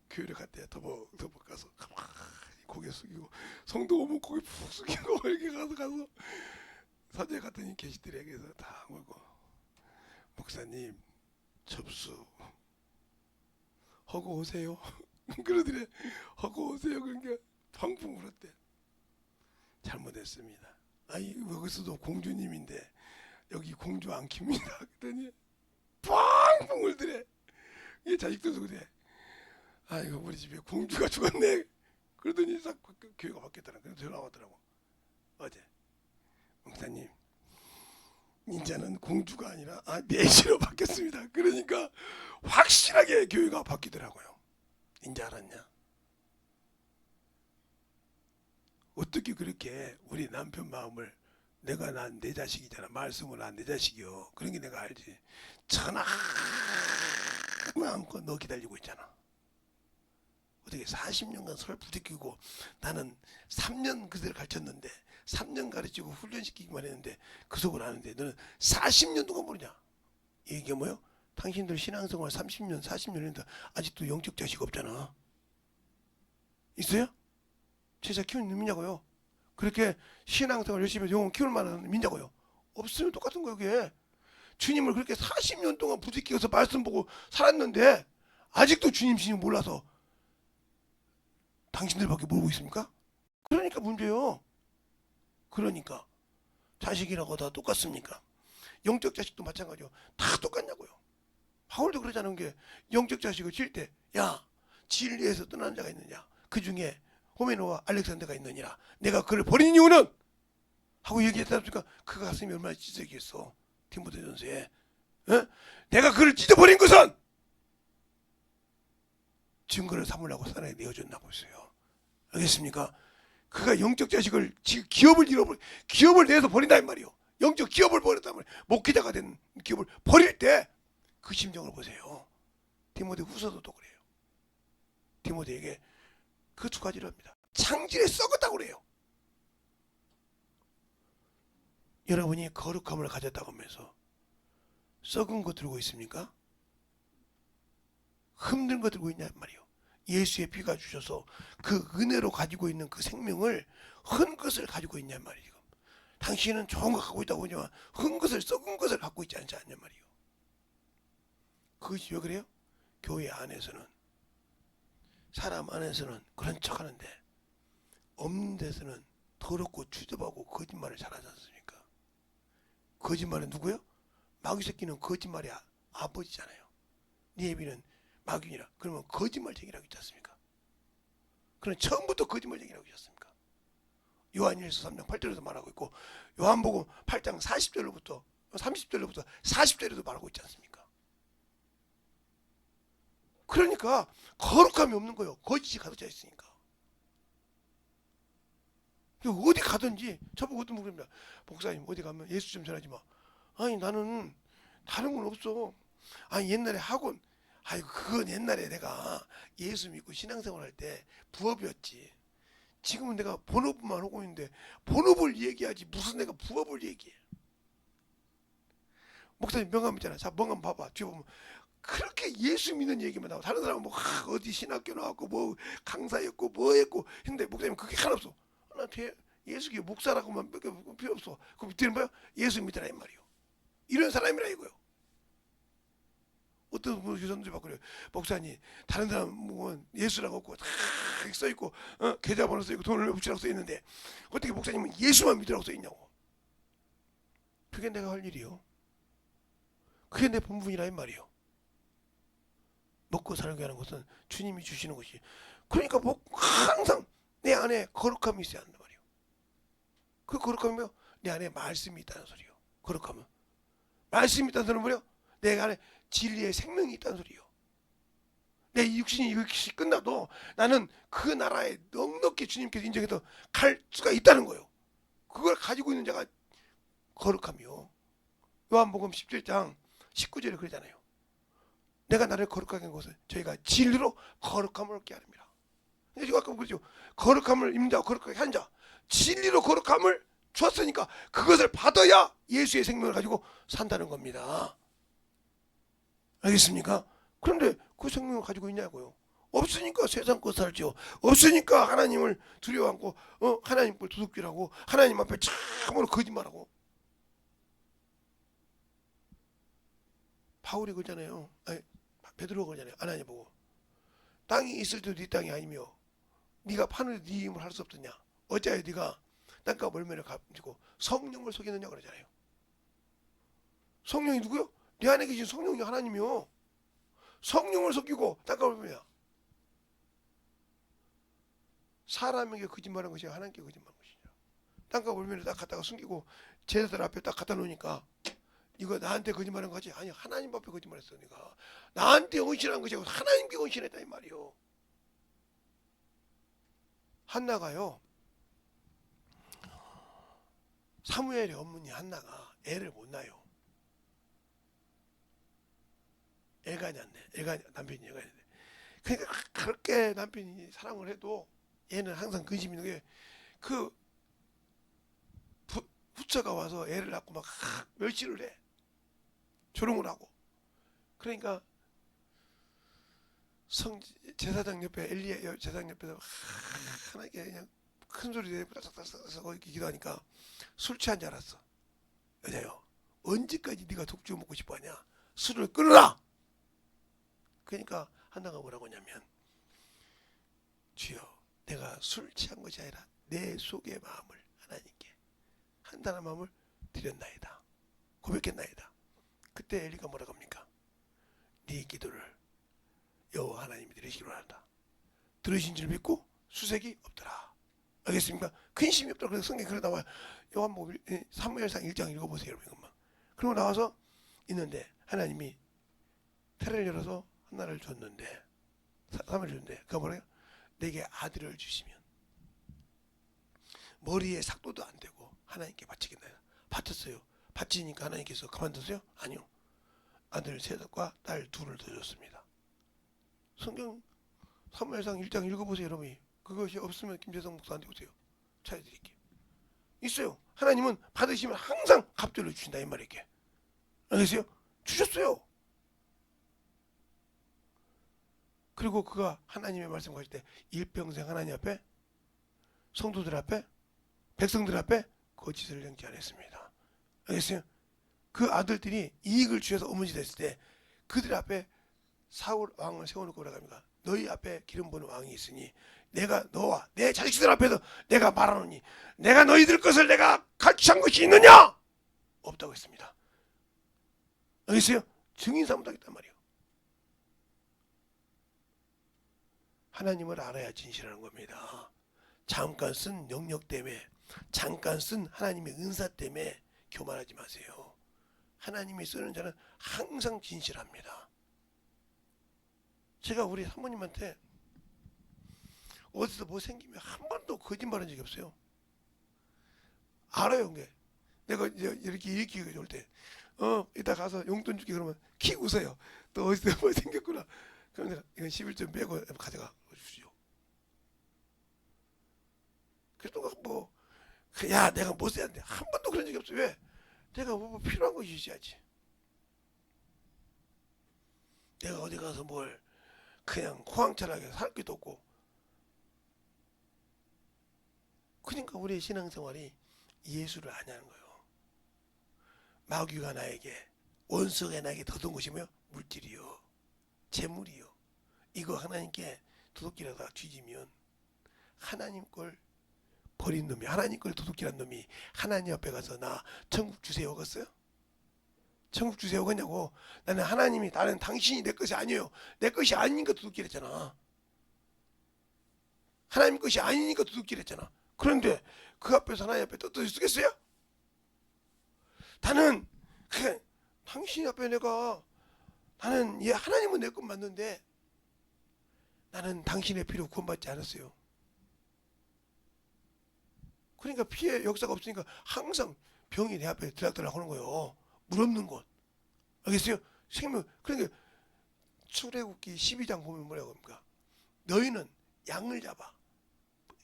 교회를 갔대요. 더벅 가서 가만히 고개 숙이고 성도 오면 고개 푹 숙이고 이렇게 가서 사제 갔더니 계시더래. 그래서 다 물고 목사님 접수 하고 오세요. 그러더래. 하고 오세요. 그러니까 펑펑 울었대. 잘못했습니다. 아니 여기서도 공주님인데 여기 공주 안 킵니다. 그랬더니 펑펑 울더래. 이게 자식들도 그래. 아이고 우리 집에 공주가 죽었네. 그러더니 싹 교회가 바뀌었더라. 그래서 전화 왔더라고. 어제 목사님 인자는 공주가 아니라 내시로 바뀌었습니다. 그러니까 확실하게 교회가 바뀌더라고요. 인자 알았냐? 어떻게 그렇게 우리 남편 마음을 내가 난 내 자식이잖아. 말씀을 난 내 자식이요. 그런 게 내가 알지. 전화 마음껏 너 기다리고 있잖아. 어떻게 40년간 설 부대끼고 나는 3년 그대를 가르쳤는데 3년 가르치고 훈련시키기만 했는데 그 속을 아는데 너는 40년 동안 모르냐? 이게 뭐요? 당신들 신앙생활 30년 40년 했는데 아직도 영적 자식 없잖아. 있어요? 제자 키우는 놈 있냐고요? 그렇게 신앙생활 열심히 해서 영혼 키울 만한 놈 있냐고요? 없으면 똑같은 거예요. 그게 주님을 그렇게 40년 동안 부대끼어서 말씀 보고 살았는데 아직도 주님 신임 몰라서 당신들밖에 모르고 있습니까? 그러니까 문제요. 그러니까 자식이라고 다 똑같습니까? 영적 자식도 마찬가지요. 다 똑같냐고요. 바울도 그러자는 게 영적 자식을 칠 때 야 진리에서 떠난 자가 있느냐? 그 중에 호메노와 알렉산더가 있느니라. 내가 그를 버린 이유는 하고 얘기했다 보니까 그 가슴이 얼마나 찢어지겠어. 디모데전서에 내가 그를 찢어버린 것은 증거를 삼으려고 사나이 내어준다고 했어요. 알겠습니까? 그가 영적 자식을 지금 기업을 내서 버린다 이 말이요. 영적 기업을 버렸단 말이에요. 목회자가 된 기업을 버릴 때 그 심정을 보세요. 디모데 후서도 또 그래요. 디모데에게 그 두 가지를 합니다. 창질에 썩었다고 그래요. 여러분이 거룩함을 가졌다고 하면서 썩은 거 들고 있습니까? 힘든 거 들고 있냐 말이요. 예수의 피가 주셔서 그 은혜로 가지고 있는 그 생명을 헌 것을 가지고 있냐 말이요. 당신은 좋은 거 갖고 있다고 하지만 헌 것을 썩은 것을 갖고 있지 않냐 말이요. 그것이 왜 그래요? 교회 안에서는 사람 안에서는 그런 척 하는데 없는 데서는 더럽고 추접하고 거짓말을 잘하지 않습니까? 거짓말은 누구요? 마귀 새끼는 거짓말의 아버지잖아요. 니에비는 마귀니라. 그러면 거짓말쟁이라고 있지 않습니까? 그럼 처음부터 거짓말쟁이라고 있지 않습니까? 요한일서 3장 8절에도 말하고 있고 요한복음 8장 40절로부터 30절로부터 40절에도 말하고 있지 않습니까? 그러니까 거룩함이 없는 거예요. 거짓이 가득 차 있으니까. 어디 가든지 저보고 어떤 분입니다. 목사님 어디 가면 예수 좀 전하지 마. 아니 나는 다른 건 없어. 아니 옛날에 학원 아이고 그건 옛날에 내가 예수 믿고 신앙생활 할 때 부업이었지. 지금은 내가 본업만 하고 있는데 본업을 얘기하지 무슨 내가 부업을 얘기해. 목사님 명함 있잖아. 자 명함 봐봐. 뒤에 보면 그렇게 예수 믿는 얘기만 나와. 다른 사람은 뭐 어디 신학교 나왔고 뭐 강사였고 뭐 했고 근데 목사님 그게 하나 없어. 나한테 예수교 목사라고만 필요 없어. 그 밑에는 뭐야? 예수 믿으라 이 말이요. 이런 사람이라 이거요. 어떤 교사님들이 막 그래요. 목사님 다른 사람 뭐 예수라고 없고 다 써있고 계좌번호 써있고 돈을 붙이라고 써있는데 어떻게 목사님은 예수만 믿으라고 써있냐고. 그게 내가 할 일이요. 그게 내 본분이라 이 말이요. 먹고 살게 하는 것은 주님이 주시는 것이. 그러니까 뭐 항상 내 안에 거룩함이 있어야 한단 말이에요. 그 거룩함이요. 내 안에 말씀이 있다는 소리요. 거룩함은 말씀이 있다는 소리는 뭐예요? 내 안에 진리의 생명이 있다는 소리요. 내 육신이 이것이 끝나도 나는 그 나라에 넉넉히 주님께서 인정해서 갈 수가 있다는 거예요. 그걸 가지고 있는 자가 거룩함이요. 요한복음 17장 19절에 그러잖아요. 내가 나를 거룩하게 한 것은 저희가 진리로 거룩함을 얻게 하렵니다. 제가 아까 그러죠. 거룩함을 입는 자, 거룩하게 한 자, 진리로 거룩함을 주었으니까 그것을 받아야 예수의 생명을 가지고 산다는 겁니다. 알겠습니까? 그런데 그 생명을 가지고 있냐고요. 없으니까 세상 것 살죠. 없으니까 하나님을 두려워하고 하나님 걸 도둑질하고 하나님 앞에 참으로 거짓말하고. 바울이 그러잖아요. 아니, 베드로가 그러잖아요. 하나님 보고 땅이 있을 때도 네 땅이 아니며 네가 파는데 네 힘을 할 수 없느냐. 어찌하여 네가 땅과 멀면을 가지고 성령을 속이느냐 그러잖아요. 성령이 누구요? 내 안에 계신 성령이 하나님이요. 성령을 속이고 땅과 멀면이야. 사람에게 거짓말한 것이 하나님께 거짓말한 것이냐. 땅과 멀면을 딱 갖다가 숨기고 제자들 앞에 딱 갖다 놓으니까 이거 나한테 거짓말한 거지? 아니 하나님 앞에 거짓말했어. 네가 나한테 헌신한 것이 아니고 하나님께 헌신했다 이 말이요. 한나가요. 사무엘의 어머니 한나가 애를 못 낳아요. 애가 낳네. 남편이 애가 낳네. 그러니까 그렇게 남편이 사랑을 해도 얘는 항상 근심 있는 게 그 후처가 와서 애를 낳고 막 멸시를 해. 조롱을 하고. 그러니까 제사장 옆에 엘리야 제사장 옆에서 하나님께 그냥 큰 소리 내고 따삭따삭 이렇게 기도하니까 술 취한 줄 알았어. 여자요. 언제까지 네가 독주 먹고 싶어하냐? 술을 끊어라. 그러니까 한나가 뭐라고 하냐면 주여 내가 술 취한 것이 아니라 내 속의 마음을 하나님께 한다는 마음을 드렸나이다. 고백했나이다. 그때 엘리가 뭐라고 합니까? 네 기도를 여호와 하나님이 들으시기로 한다. 들으신 줄 믿고 수색이 없더라. 알겠습니까? 근심이 없더라. 그래서 성경에 그러 나와요. 요한복음 사무엘상 1장 읽어보세요. 여러분. 그러고 나와서 있는데 하나님이 태를 열어서 하나를 줬는데, 3을 줬는데, 그가 뭐래요? 내게 아들을 주시면 머리에 삭도도 안 되고 하나님께 바치겠다. 바쳤어요. 바치니까 하나님께서 그만두세요? 아니요. 아들 셋과 딸 둘을 더 줬습니다. 성경 사무엘상 1장 읽어보세요, 여러분이. 그것이 없으면 김재성 목사한테 오세요. 찾아드릴게요. 있어요. 하나님은 받으시면 항상 갑절로 주신다 이 말이게. 알겠어요? 주셨어요. 그리고 그가 하나님의 말씀 가질 때 일평생 하나님 앞에, 성도들 앞에, 백성들 앞에 거짓을 행치 않았습니다. 알겠어요? 그 아들들이 이익을 취해서 어머니 됐을 때 그들 앞에 사울 왕을 세워놓고 뭐라고 합니까? 너희 앞에 기름 부은 왕이 있으니 내가 너와 내 자식들 앞에서 내가 말하노니 내가 너희들 것을 내가 갈취한 것이 있느냐? 없다고 했습니다. 알겠어요? 증인 삼다겠단 말이에요. 하나님을 알아야 진실하는 겁니다. 잠깐 쓴 능력 때문에, 잠깐 쓴 하나님의 은사 때문에 교만하지 마세요. 하나님이 쓰는 자는 항상 진실합니다. 제가 우리 사모님한테 어디서 뭐 생기면 한 번도 거짓말한 적이 없어요. 알아요, 게. 내가 이렇게 일으키고 올 때, 이따 가서 용돈 줄게 그러면 키 웃어요. 또 어디서 뭐 생겼구나. 그럼 내가 이건 11점 빼고 가져가 주시오. 그래도 뭐, 야, 내가 뭐 써야 돼. 한 번도 그런 적이 없어. 왜? 내가 뭐 필요한 거 주셔야지. 내가 어디 가서 뭘 그냥 호황철하게 살 것도 없고. 그러니까 우리의 신앙생활이 예수를 아냐는 거예요. 마귀가 나에게, 원수가 나에게 더던 것이 뭐요? 물질이요, 재물이요. 이거 하나님께 도둑질하다가 뒤지면 하나님 걸 버린 놈이, 하나님 걸 도둑질한 놈이 하나님 앞에 가서 나 천국 주세요 하겠어요? 천국 주세요 하겠냐고. 나는 하나님이, 나는 당신이 내 것이 아니에요. 내 것이 아니니까 도둑질했잖아. 하나님 것이 아니니까 도둑질했잖아. 그런데 그 앞에서 하나님 앞에 떳떳이 쓰겠어요? 나는 그 당신 앞에 나는 하나님은 내 것 맞는데 나는 당신의 피로 구원받지 않았어요. 그러니까 피해 역사가 없으니까 항상 병이 내 앞에 들락들락 하는 거예요. 물 없는 곳. 알겠어요? 생명. 그러니까 출애굽기 12장 보면 뭐라고 합니까? 너희는 양을 잡아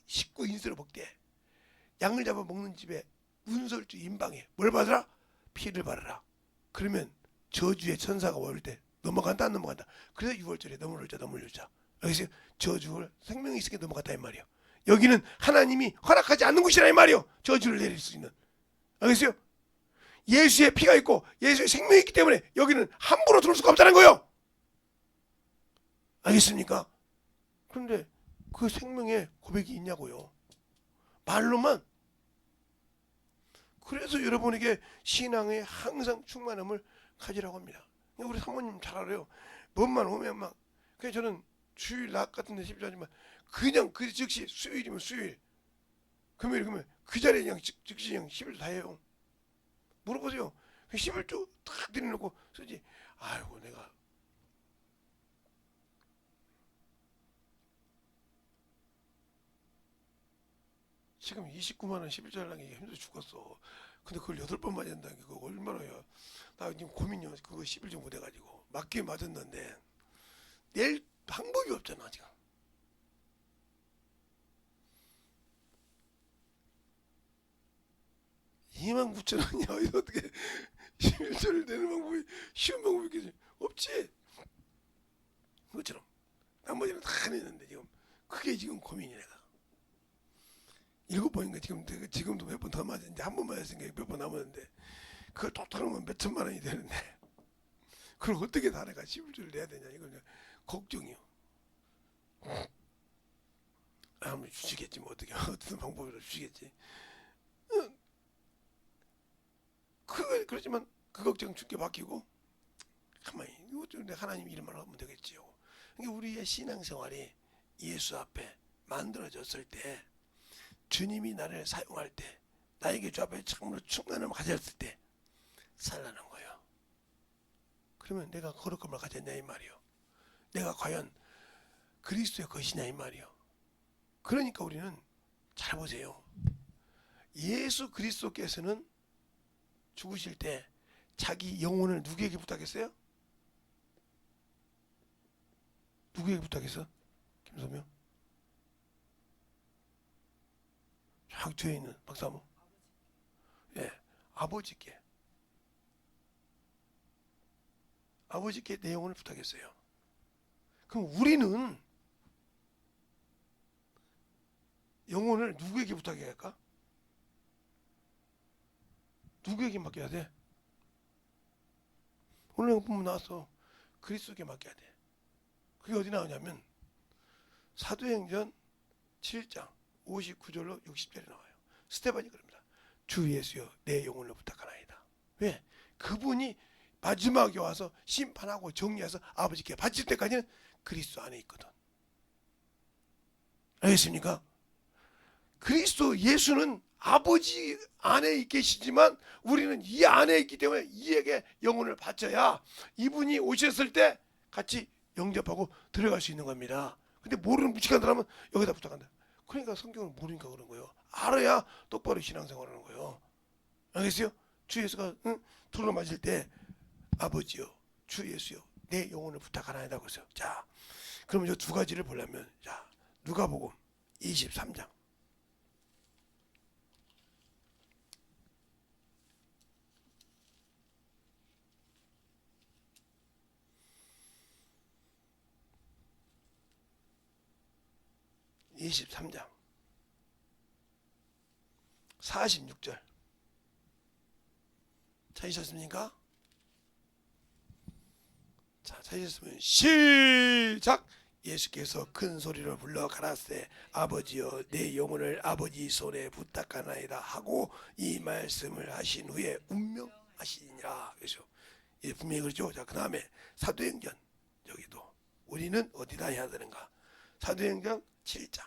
19인수로 먹되 양을 잡아 먹는 집에 운설주 임방에 뭘 받으라? 피를 받으라. 그러면 저주의 천사가 올 때 넘어간다 안 넘어간다. 그래서 6월절에 넘어올자. 알겠어요? 저주를 생명이 있으니까 넘어갔다 이 말이에요. 여기는 하나님이 허락하지 않는 곳이라 이 말이에요. 저주를 내릴 수 있는. 알겠어요? 예수의 피가 있고 예수의 생명이 있기 때문에 여기는 함부로 들어올 수가 없다는 거예요. 알겠습니까? 그런데 그 생명의 고백이 있냐고요. 말로만. 그래서 여러분에게 신앙의 항상 충만함을 가지라고 합니다. 우리 사모님 잘 알아요. 뭔만 오면 막. 그래서 저는 주일 낮 같은 데 십자지만 그냥 그 즉시 수요일이면 수요일, 금요일 그러면 그 자리에 그냥 즉시 그냥 11조 다 해요. 물어보세요. 11조 딱 드려놓고 쓰지. 아이고 내가 지금 29만 원 11조 하려는 게 힘들어 죽겠어. 근데 그걸 8번 맞았다는 게 그거 얼마나야. 나 지금 고민이야. 그거 11조 못 해가지고 맞긴 맞았는데 낼 방법이 없잖아 지금. 29,000원이야. 어떻게 11조를 내는 방법이 쉬운 방법이 있겠지? 없지. 그것처럼 나머지는 다 내는데 지금 그게 지금 고민이 내가. 7번인가 지금도 몇 번 더 맞았는데 한 번 맞았으니까 몇 번 남았는데 그걸 또 털으면 몇 천만 원이 되는데 그걸 어떻게 다 내가 11조를 내야 되냐 이거 걱정이요. 아무리 주시겠지 뭐 어떻게 어떤 방법으로 주시겠지. 그렇지만 그 걱정 주께 맡기고 가만히 이거 좀 하나님 이름만 하면 되겠지요. 그러니까 우리의 신앙생활이 예수 앞에 만들어졌을 때 주님이 나를 사용할 때 나에게 주 앞에 참으로 충만함을 가졌을 때 살라는 거예요. 그러면 내가 거룩함을 가졌냐 이 말이요. 내가 과연 그리스도의 것이냐 이 말이요. 그러니까 우리는 잘 보세요. 예수 그리스도께서는 죽으실 때 자기 영혼을 누구에게 부탁했어요? 누구에게 부탁했어? 김소명? 저기 뒤에 있는 박사모. 예, 아버지께. 아버지께 내 영혼을 부탁했어요. 그럼 우리는 영혼을 누구에게 부탁해야 할까? 누구에게 맡겨야 돼? 오늘 본문 나왔어. 그리스도께 맡겨야 돼. 그게 어디 나오냐면 사도행전 7장 59절로 60절에 나와요. 스테반이 그럽니다. 주 예수여 내 영혼을 부탁하나이다. 왜? 그분이 마지막에 와서 심판하고 정리해서 아버지께 바칠 때까지는 그리스도 안에 있거든. 알겠습니까? 그리스도 예수는 아버지 안에 계시지만 우리는 이 안에 있기 때문에 이에게 영혼을 바쳐야 이분이 오셨을 때 같이 영접하고 들어갈 수 있는 겁니다. 근데 모르는 무식한 사람은 여기다 부탁한다. 그러니까 성경을 모르니까 그런 거예요. 알아야 똑바로 신앙생활하는 거예요. 알겠어요? 주 예수가 두루 맞을 때 아버지요, 주 예수요, 내 영혼을 부탁하나이다 그랬어요. 자, 그럼 이 두 가지를 보려면 자 누가복음 23장 23장 46절 찾으셨습니까? 자, 찾으셨으면 시작! 예수께서 큰 소리로 불러 가라사대 아버지여 내 영혼을 아버지 손에 부탁하나이다 하고 이 말씀을 하신 후에 운명하시니라. 그렇죠? 예, 분명히 그렇죠. 자, 그 다음에 사도행전 여기도 우리는 어디다 해야 되는가? 사도행전 7장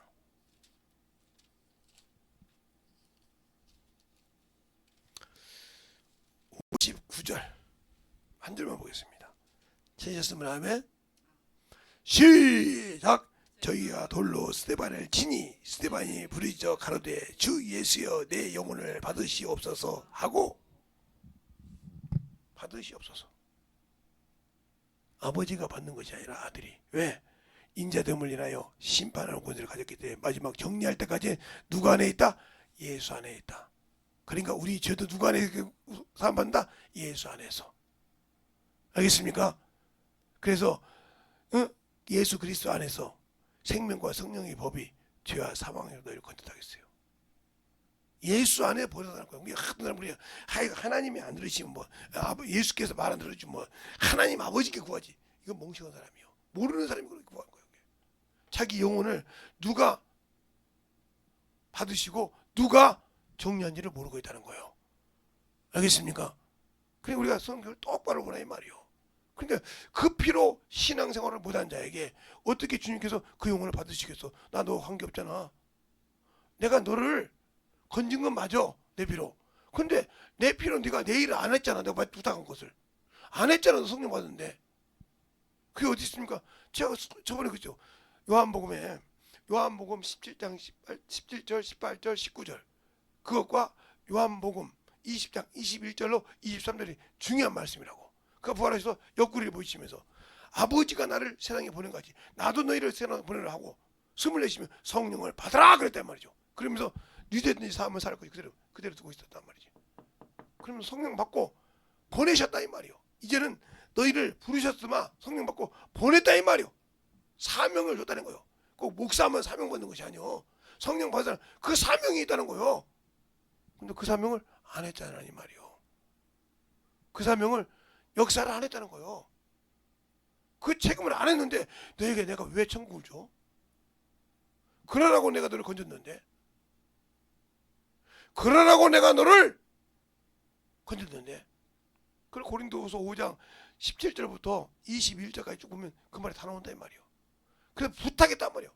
59절 한 줄만 보겠습니다. 찾으셨으면 하면 시작! 저희가 돌로 스데반을 치니 스데반이 부르짖어 가로되 주 예수여 내 영혼을 받으시옵소서 하고 받으시옵소서. 아버지가 받는 것이 아니라 아들이. 왜? 인자됨을 인하여 심판하는 권세를 가졌기 때문에 마지막 정리할 때까지 누가 안에 있다? 예수 안에 있다. 그러니까 우리 죄도 누가 안에 사함받는다? 예수 안에서. 알겠습니까? 그래서 예수 그리스도 안에서 생명과 성령의 법이 죄와 사망으로 너희를 건졌다겠어요. 예수 안에 보내달라는 거예요. 어떤 사람 우리 하나님이 안 들으시면 뭐 예수께서 말 안 들어주면 뭐 하나님 아버지께 구하지. 이건 멍청한 사람이요. 모르는 사람이 그렇게 구하는 거예요. 자기 영혼을 누가 받으시고 누가 정리한지를 모르고 있다는 거예요. 알겠습니까? 그러니까 우리가 성경을 똑바로 보라 이 말이요. 그러니까 그 피로 신앙생활을 못한 자에게 어떻게 주님께서 그 영혼을 받으시겠어? 나 너 관계 없잖아. 내가 너를 건진 건 맞아 내 피로. 근데 내 피로 네가 내 일을 안 했잖아. 내가 부탁한 것을 안 했잖아. 너 성령 받았는데 그게 어디 있습니까? 제가 저번에 그죠? 요한복음 17장 17절 18절 19절 그것과 요한복음 20장 21절로 23절이 중요한 말씀이라고. 그 부활하셔서 옆구리를 보이시면서 아버지가 나를 세상에 보낸 것 같이 나도 너희를 세상에 보내라 하고 숨을 내쉬며 성령을 받아라 그랬단 말이죠. 그러면서 유대든지 사함을 살 것이 그대로 두고 있었단 말이지. 그러면 성령 받고 보내셨다 이 말이요. 이제는 너희를 부르셨으마 성령 받고 보냈다 이 말이요. 사명을 줬다는 거요. 꼭 목사하면 사명 받는 것이 아니요. 성령 받은 사람 그 사명이 있다는 거요. 근데 그 사명을 안 했잖아 이 말이요. 그 사명을 역사를 안 했다는 거요. 그 책임을 안 했는데 너에게 내가 왜 천국을 줘? 그러라고 내가 너를 건졌는데, 그러라고 내가 너를 건졌는데. 그리고 고린도후서 5장 17절부터 21절까지 쭉 보면 그 말이 다 나온다 이 말이요. 그래서 부탁했단 말이요.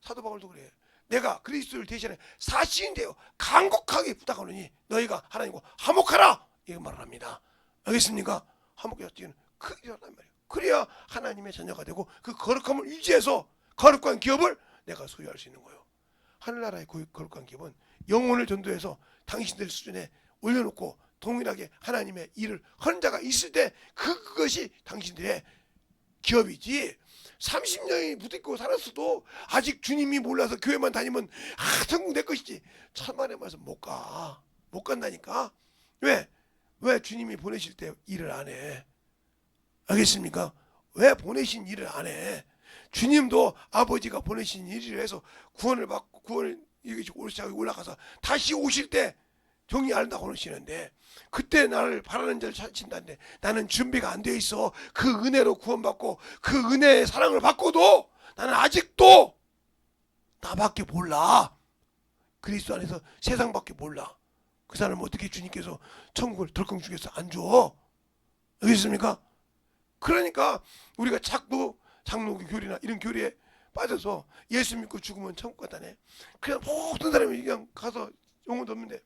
사도 바울도 그래. 내가 그리스도를 대신해 사신인데요 간곡하게 부탁하노니 너희가 하나님과 화목하라 이 말을 합니다. 알겠습니까? 화목해서 그러란 말이에요. 그래야 하나님의 자녀가 되고 그 거룩함을 유지해서 거룩한 기업을 내가 소유할 수 있는 거예요. 하늘나라의 거룩한 기업은 영혼을 전도해서 당신들 수준에 올려놓고 동일하게 하나님의 일을 하는 자가 있을 때 그것이 당신들의 기업이지. 30년이 붙어있고 살았어도 아직 주님이 몰라서 교회만 다니면 천국 내 것이지. 천만의 말씀 못 가. 못 간다니까. 왜? 왜 주님이 보내실 때 일을 안 해? 알겠습니까? 왜 보내신 일을 안 해? 주님도 아버지가 보내신 일을 해서 구원을 받고 구원을 올라가서 다시 오실 때 정의 아름다고 그러시는데 그때 나를 바라는 자를 찾으신다는데 나는 준비가 안 돼 있어. 그 은혜로 구원받고 그 은혜의 사랑을 받고도 나는 아직도 나밖에 몰라. 그리스도 안에서 세상밖에 몰라. 그 사람을 어떻게 주님께서 천국을 덜컹 주겠어? 안 줘. 알겠습니까? 그러니까 우리가 자꾸 장로교 교리나 이런 교리에 빠져서 예수 믿고 죽으면 천국 갔다네. 그냥 모든 사람이 그냥 가서 영혼도 없는데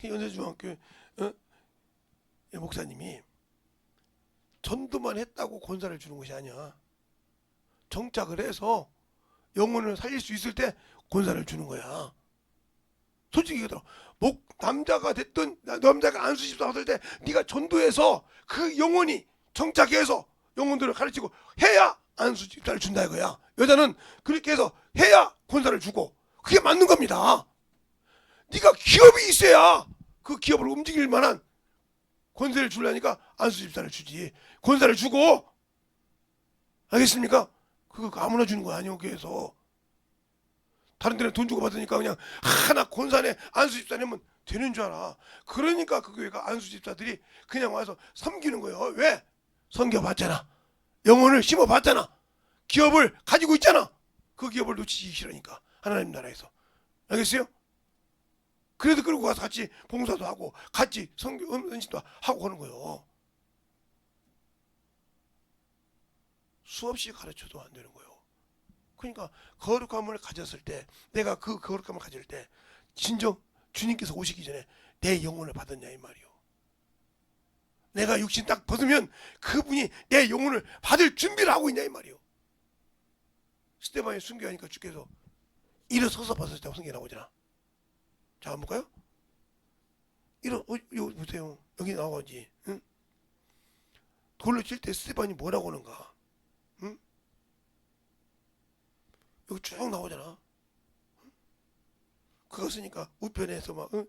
연세중학교 목사님이 전도만 했다고 권사를 주는 것이 아니야. 정착을 해서 영혼을 살릴 수 있을 때 권사를 주는 거야. 솔직히 얘기하더라. 남자가 됐든 남자가 안수집사 받을 때 네가 전도해서 그 영혼이 정착해서 영혼들을 가르치고 해야 안수집사를 준다 이거야. 여자는 그렇게 해서 해야 권사를 주고 그게 맞는 겁니다. 네가 기업이 있어야 그 기업을 움직일 만한 권세를 주려니까 안수집사를 주지. 권사를 주고 알겠습니까? 그거 아무나 주는 거 아니오. 교회에서 다른 데는 돈 주고 받으니까 그냥 하나 권사네 안수집사님은 되는 줄 알아. 그러니까 그 교회가 안수집사들이 그냥 와서 섬기는 거예요. 왜? 섬겨봤잖아. 영혼을 심어봤잖아. 기업을 가지고 있잖아. 그 기업을 놓치기 싫으니까 하나님 나라에서. 알겠어요? 그래도 끌고 가서 같이 봉사도 하고 같이 은신도 하고 하는 거예요. 수없이 가르쳐도 안 되는 거예요. 그러니까 거룩함을 가졌을 때 내가 그 거룩함을 가질 때 진정 주님께서 오시기 전에 내 영혼을 받았냐 이 말이요. 내가 육신 딱 벗으면 그분이 내 영혼을 받을 준비를 하고 있냐 이 말이요. 스테반이 순교하니까 주께서 일어서서 벗을 때 성경에 나오잖아. 자, 한번 볼까요? 이거 보세요. 여기 나오지. 응? 돌로 칠 때 스테반이 뭐라고 하는가? 응? 여기 쭉 나오잖아. 응? 그거 쓰니까 우편에서 막 응?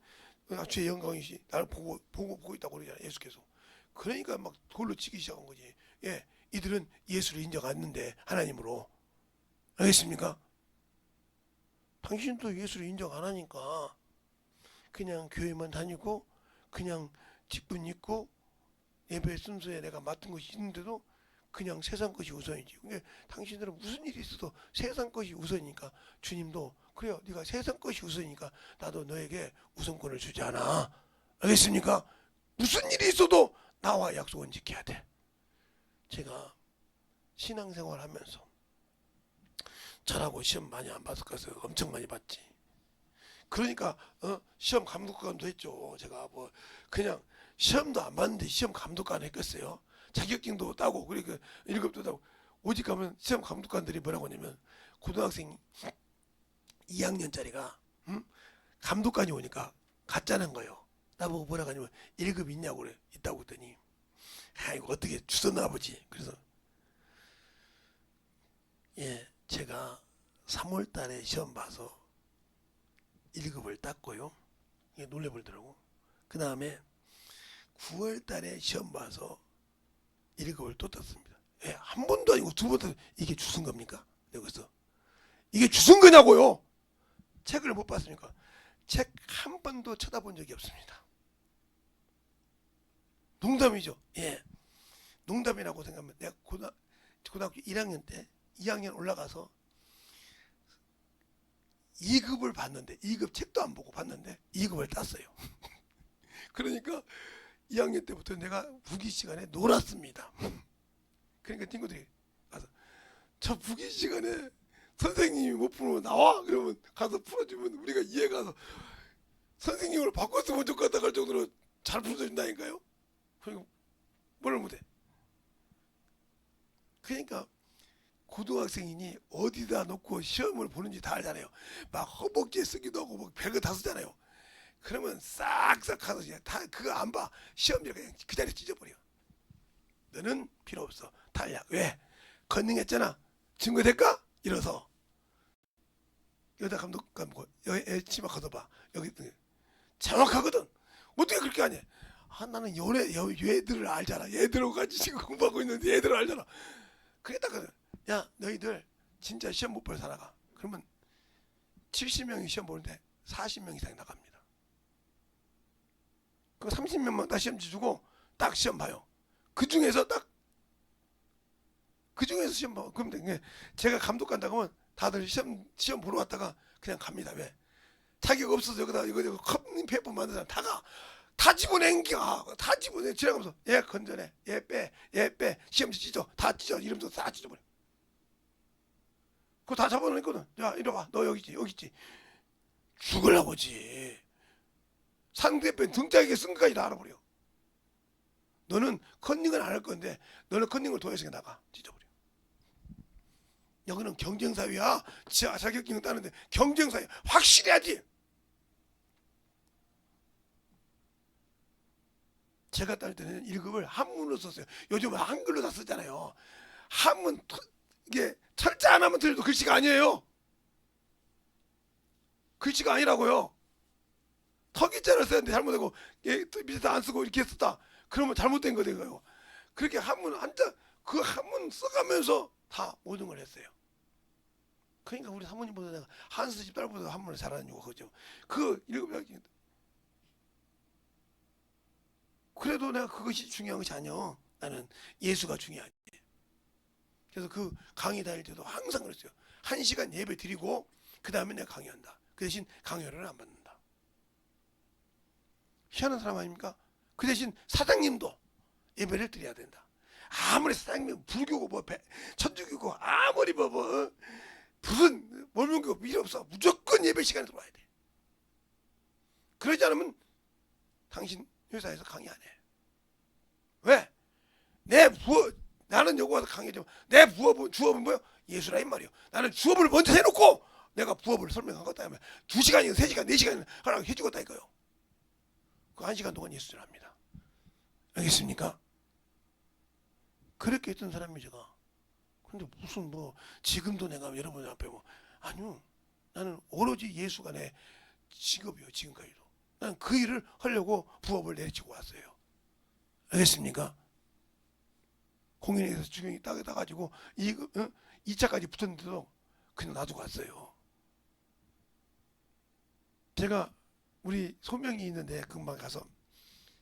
주의 영광이시 나를 보고 있다고 그러잖아. 예수께서. 그러니까 막 돌로 치기 시작한 거지. 예, 이들은 예수를 인정 안 했는데 하나님으로. 알겠습니까? 당신도 예수를 인정 안 하니까 그냥 교회만 다니고 그냥 직분 있고 예배 순서에 내가 맡은 것이 있는데도 그냥 세상 것이 우선이지. 그러니까 당신들은 무슨 일이 있어도 세상 것이 우선이니까 주님도 그래요. 네가 세상 것이 우선이니까 나도 너에게 우선권을 주지 않아. 알겠습니까? 무슨 일이 있어도 나와 약속은 지켜야 돼. 제가 신앙생활 하면서 잘하고 시험 많이 안 봤을 것을 엄청 많이 봤지. 그러니까 시험 감독관도 했죠. 제가 뭐 그냥 시험도 안 봤는데 시험 감독관 했겠어요. 자격증도 따고 그러니까 1급도 따고 오직 가면 시험 감독관들이 뭐라고 하냐면 고등학생 2학년짜리가 감독관이 오니까 가짜는 거예요. 나보고 뭐라고 하냐면 1급 있냐고 그래. 있다고 했더니 이거 어떻게 주웠나 보지. 그래서 예, 제가 3월 달에 시험 봐서 1급을 땄고요. 이게 놀래버리더라고. 그 다음에 9월 달에 시험 봐서 1급을 또 땄습니다. 예, 한 번도 아니고 두 번도. 이게 주승 겁니까? 여기서 이게 주승 거냐고요. 책을 못 봤습니까? 책 한 번도 쳐다본 적이 없습니다. 농담이죠. 예, 농담이라고 생각하면 내가 고등학교 1학년 때 2학년 올라가서 2급을 봤는데 2급 책도 안 보고 봤는데 2급을 땄어요. 그러니까 2학년 때부터 내가 부기 시간에 놀았습니다. 그러니까 친구들이 가서 저 부기 시간에 선생님이 못 풀면 나와? 그러면 가서 풀어주면 우리가 이해가서 선생님을 바꿨으면 좋겠다 할 정도로 잘 풀어준다니까요. 그리고 뭘 못해. 그러니까 고등학생이니 어디다 놓고 시험을 보는지 다 알잖아요. 막 허벅지에 쓰기도 하고 막 별거 다 쓰잖아요. 그러면 싹싹 가서 그냥 다 그거 안 봐. 시험지를 그냥 그 자리에 찢어버려. 너는 필요 없어. 탈락. 왜? 컨닝했잖아. 증거 될까? 이래서 여자 감독 감고 여기 애 치마 걷어봐. 여기 정확하거든. 어떻게 그렇게 하냐? 아, 나는 얘들을 알잖아. 얘들하고 같이 지금 공부하고 있는데 얘들을 알잖아. 그랬다거든. 야, 너희들 진짜 시험 못 볼 사나가. 그러면 70명이 시험 보는데 40명 이상이 나갑니다. 그 30명만 딱 시험지 주고 딱 시험 봐요. 그 중에서 시험 봐. 그럼 돼. 제가 감독 간다고 하면 다들 시험 보러 왔다가 그냥 갑니다. 왜? 자격 없어서 여기다 이거 컵 페이퍼 만든 사람 다 집어낸겨. 다 집어내. 지나가면서 얘 건져내. 얘 빼. 시험지 찢어. 다 찢어. 이러면서 다 찢어버려. 그거 다 잡아놓거든. 야, 이리 와. 너 여기 있지. 죽으려고지. 상대편 등짝에 쓴 것까지 다 알아버려. 너는 컨닝은 안 할 건데 너는 컨닝을 도해서 나가. 찢어버려. 여기는 경쟁사회야. 자격증 따는데 경쟁사회 확실히 하지. 제가 딸 때는 1급을 한문으로 썼어요. 요즘은 한글로 다 쓰잖아요. 한문 이게 철자 하나만 틀려도 글씨가 아니에요. 글씨가 아니라고요. 턱이자를 써야 되는데 잘못하고 밑에다 안 쓰고 이렇게 썼다. 그러면 잘못된 거 되고요. 그렇게 한문 그 한문 써가면서 다 모든 걸 했어요. 그러니까 우리 사모님보다 내가 한수 집 딸보다 한문을 잘하는 이유가 그죠. 그 읽으면 그래도 내가 그것이 중요한 것이 아니야. 나는 예수가 중요하지. 그래서 그 강의 다닐 때도 항상 그랬어요. 1시간 예배 드리고 그 다음에 내가 강의한다. 그 대신 강요를 안 받는다. 희한한 사람 아닙니까? 그 대신 사장님도 예배를 드려야 된다. 아무리 사장님이 불교고 천주교고 아무리 무슨 몰문교고 필요 없어. 무조건 예배 시간에 들어와야 돼. 그러지 않으면 당신 회사에서 강의 안 해. 왜? 나는 여기 와서 강의하지만 내 주업은 뭐야? 예수라 이 말이요. 나는 주업을 먼저 해놓고 내가 부업을 설명한 것 때문에 2시간이나 3시간, 4시간 하라고 해주겠다 이거요. 그 1시간 동안 예수를 합니다. 알겠습니까? 그렇게 했던 사람이 제가. 근데 무슨 지금도 내가 여러분 앞에 아니요. 나는 오로지 예수가 내 직업이요. 지금까지도. 나는 그 일을 하려고 부업을 내리치고 왔어요. 알겠습니까? 공인에서 주경이 따가지고 2차까지 붙었는데도 그냥 놔두고 왔어요. 제가 우리 소명이 있는데 금방 가서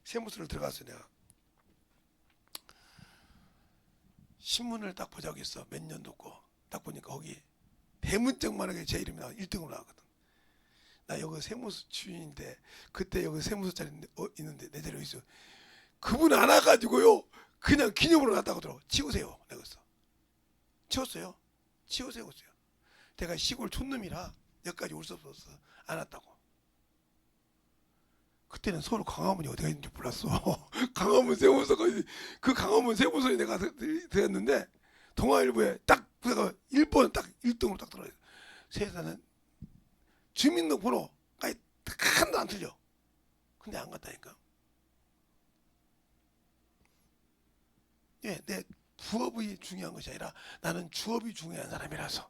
세무서를 들어갔어요. 내가 신문을 딱 보자고 했어. 몇 년도 거. 딱 보니까 거기 대문짝만하게 제 이름이 나와 1등으로 나왔거든. 나 여기 세무서 주인인데 그때 여기 세무서 자리 있는데 내 자리에 있어. 그분 안 와가지고요. 그냥 기념으로 놨다고 하더라고. 치우세요. 내가 그랬어. 치웠어요. 치우세요. 그랬어요. 내가 시골 촌놈이라 여기까지 올 수 없어서 안 왔다고. 그때는 서울 광화문이 어디가 있는지 몰랐어. 광화문 세무서가 그 광화문 세무서에 내가 들었는데 동아일보에 딱 내가 1번 딱 1등으로 딱 들어요. 세상은 주민등록번호까지 하나도 안 틀려. 근데 안 갔다니까. 예, 내 부업이 중요한 것이 아니라 나는 주업이 중요한 사람이라서.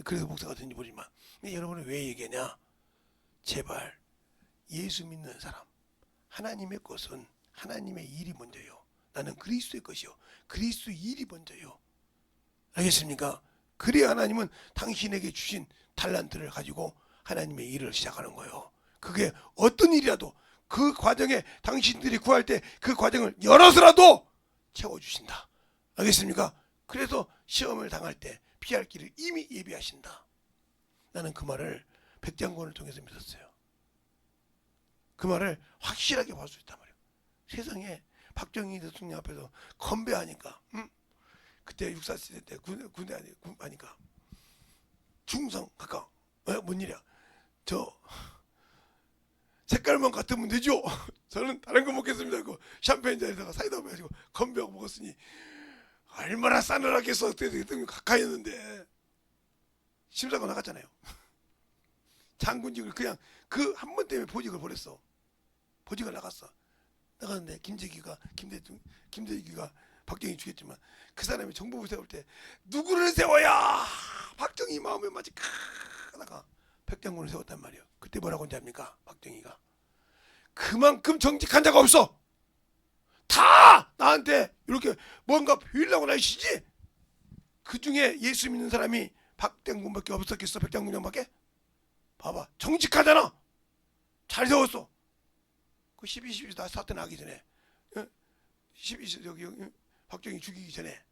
그래서 목사가 된지 모르지만 여러분은 왜 얘기하냐? 제발 예수 믿는 사람, 하나님의 것은 하나님의 일이 먼저요. 나는 그리스도의 것이요. 그리스도의 일이 먼저요. 알겠습니까? 그래야 하나님은 당신에게 주신 달란트를 가지고 하나님의 일을 시작하는 거예요. 그게 어떤 일이라도 그 과정에 당신들이 구할 때 그 과정을 열어서라도 채워주신다. 알겠습니까? 그래서 시험을 당할 때 피할 길을 이미 예비하신다. 나는 그 말을 백장권을 통해서 믿었어요. 그 말을 확실하게 볼 수 있단 말이에요. 세상에 박정희 대통령 앞에서 건배하니까 그때 육사시대 때 군대 하니까 충성 가까워. 뭔 일이야? 색깔만 같으면 되죠. 저는 다른 거 먹겠습니다. 그 샴페인 잔에다가 사이다 마시고 건배하고 먹었으니 얼마나 싸늘하겠어. 그때 가까이 했는데 심사가 나갔잖아요. 장군직을 그냥 그 한 번 때문에 보직을 버렸어. 보직을 나갔는데 김대기가 박정희 죽였지만 그 사람이 정부부 세울 때 누구를 세워야 박정희 마음에 맞지 하다가 백장군을 세웠단 말이에요. 그때 뭐라고 한지 압니까? 박정희가 그만큼 정직한 자가 없어. 다 나한테 이렇게 뭔가 빌려고 날씨지. 그 중에 예수 믿는 사람이 박장군밖에 없었겠어? 백장군 형밖에? 봐봐, 정직하잖아. 잘 세웠어. 그 12.12 사태 나기 전에 12 저기 박정희 죽이기 전에